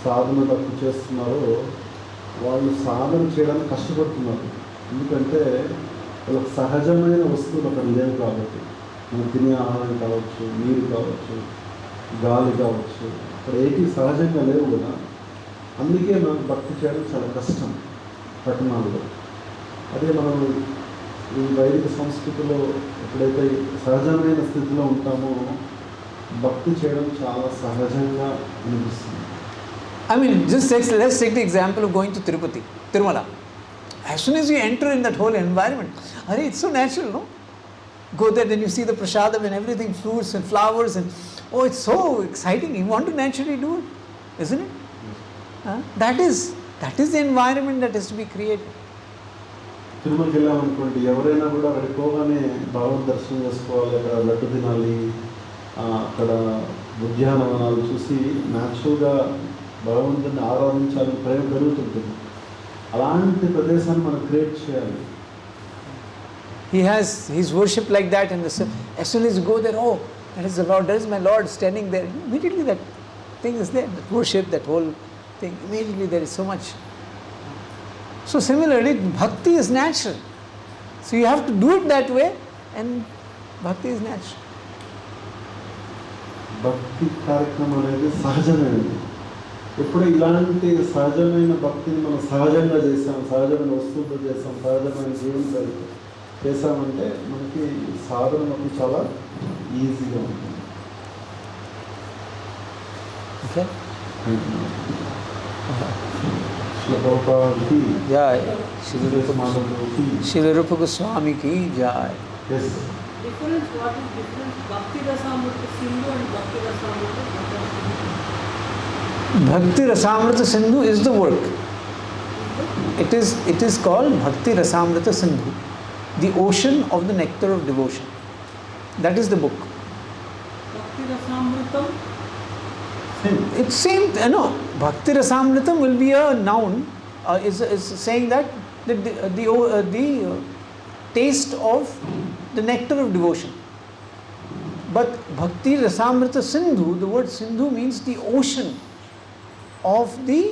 సాధన భక్తి చేస్తున్నారో వాళ్ళు సాధన చేయడానికి కష్టపడుతున్నారు. ఎందుకంటే వాళ్ళకి సహజమైన వస్తువులు అక్కడ లేవు కాబట్టి, మనం తినే ఆహారం కావచ్చు, నీరు కావచ్చు, గాలి కావచ్చు, అక్కడ ఏటి సహజంగా లేవు కదా. అందుకే మనకు భక్తి చేయడం చాలా కష్టం పట్టణాల్లో. అదే మనం ఈ వైదిక సంస్కృతిలో ఎప్పుడైతే సహజమైన స్థితిలో ఉంటామో భక్తి చేయడం చాలా సహజంగా అనిపిస్తుంది. I mean, let's take the example of going to Tirumala. As soon as you enter in that whole environment, it's so natural, no? Go there, then you see the prasadam and everything, fruits and flowers, and it's so exciting. You want to naturally do it, isn't it? That is the environment that has to be created. తిరుమలకి వెళ్ళామనుకోండి, ఎవరైనా కూడా అక్కడికి పోగానే భగవద్ దర్శనం చేసుకోవాలి, అక్కడ లడ్డు తినాలి, అక్కడ ఉద్యానవనాలు చూసి న్యాచురల్గా భగవంతుని ఆరాధించాలని ప్రేమ పెరుగుతుంటుంది. అలాంటి ప్రదేశాన్ని మనం క్రియేట్ చేయాలి. He has his worship like that, and as soon as you go there, that is the Lord, that is my Lord standing there. Immediately that thing is there, that worship, that whole thing. Immediately there is so much. So similarly, bhakti is natural. So you have to do it that way, and bhakti is natural. భక్తి కార్యక్రమం అనేది సహజమైనది. ఎప్పుడు ఇలాంటి సహజమైన భక్తిని మనం సహజంగా చేసాం, సహజమైన వస్తువులతో చేసాం, సహజమైన జీవనంతో చేసామంటే మనకి సాధన మనకి చాలా ఈజీగా ఉంటుంది. Okay? శ్లోకానికి Jai. Srila మాధవుడికి Srila Rupa Goswami ki jai. ఎస్ Difference, what is difference? Bhakti Rasamrita Sindhu and Bhakti Rasamrita Bhakti. Bhakti Rasamrita Sindhu is the work. It is called Bhakti Rasamrita Sindhu, the ocean of the nectar of devotion. That is the book. Bhakti Rasamritam. It's same, Bhakti Rasamritam will be a noun, is saying that the taste of the nectar of devotion. But Bhakti Rasamrita Sindhu, the word Sindhu means the ocean of the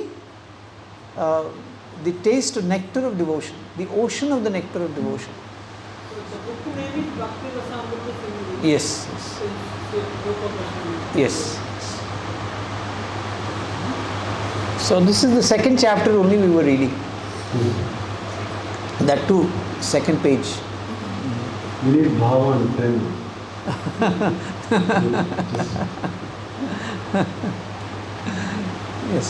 taste of nectar of devotion, the ocean of the nectar of devotion. So the book name is Bhakti Rasamrita Sindhu. Yes, yes. So this is the second chapter only we were reading. That too, second page. You need bhava and prem. Yes.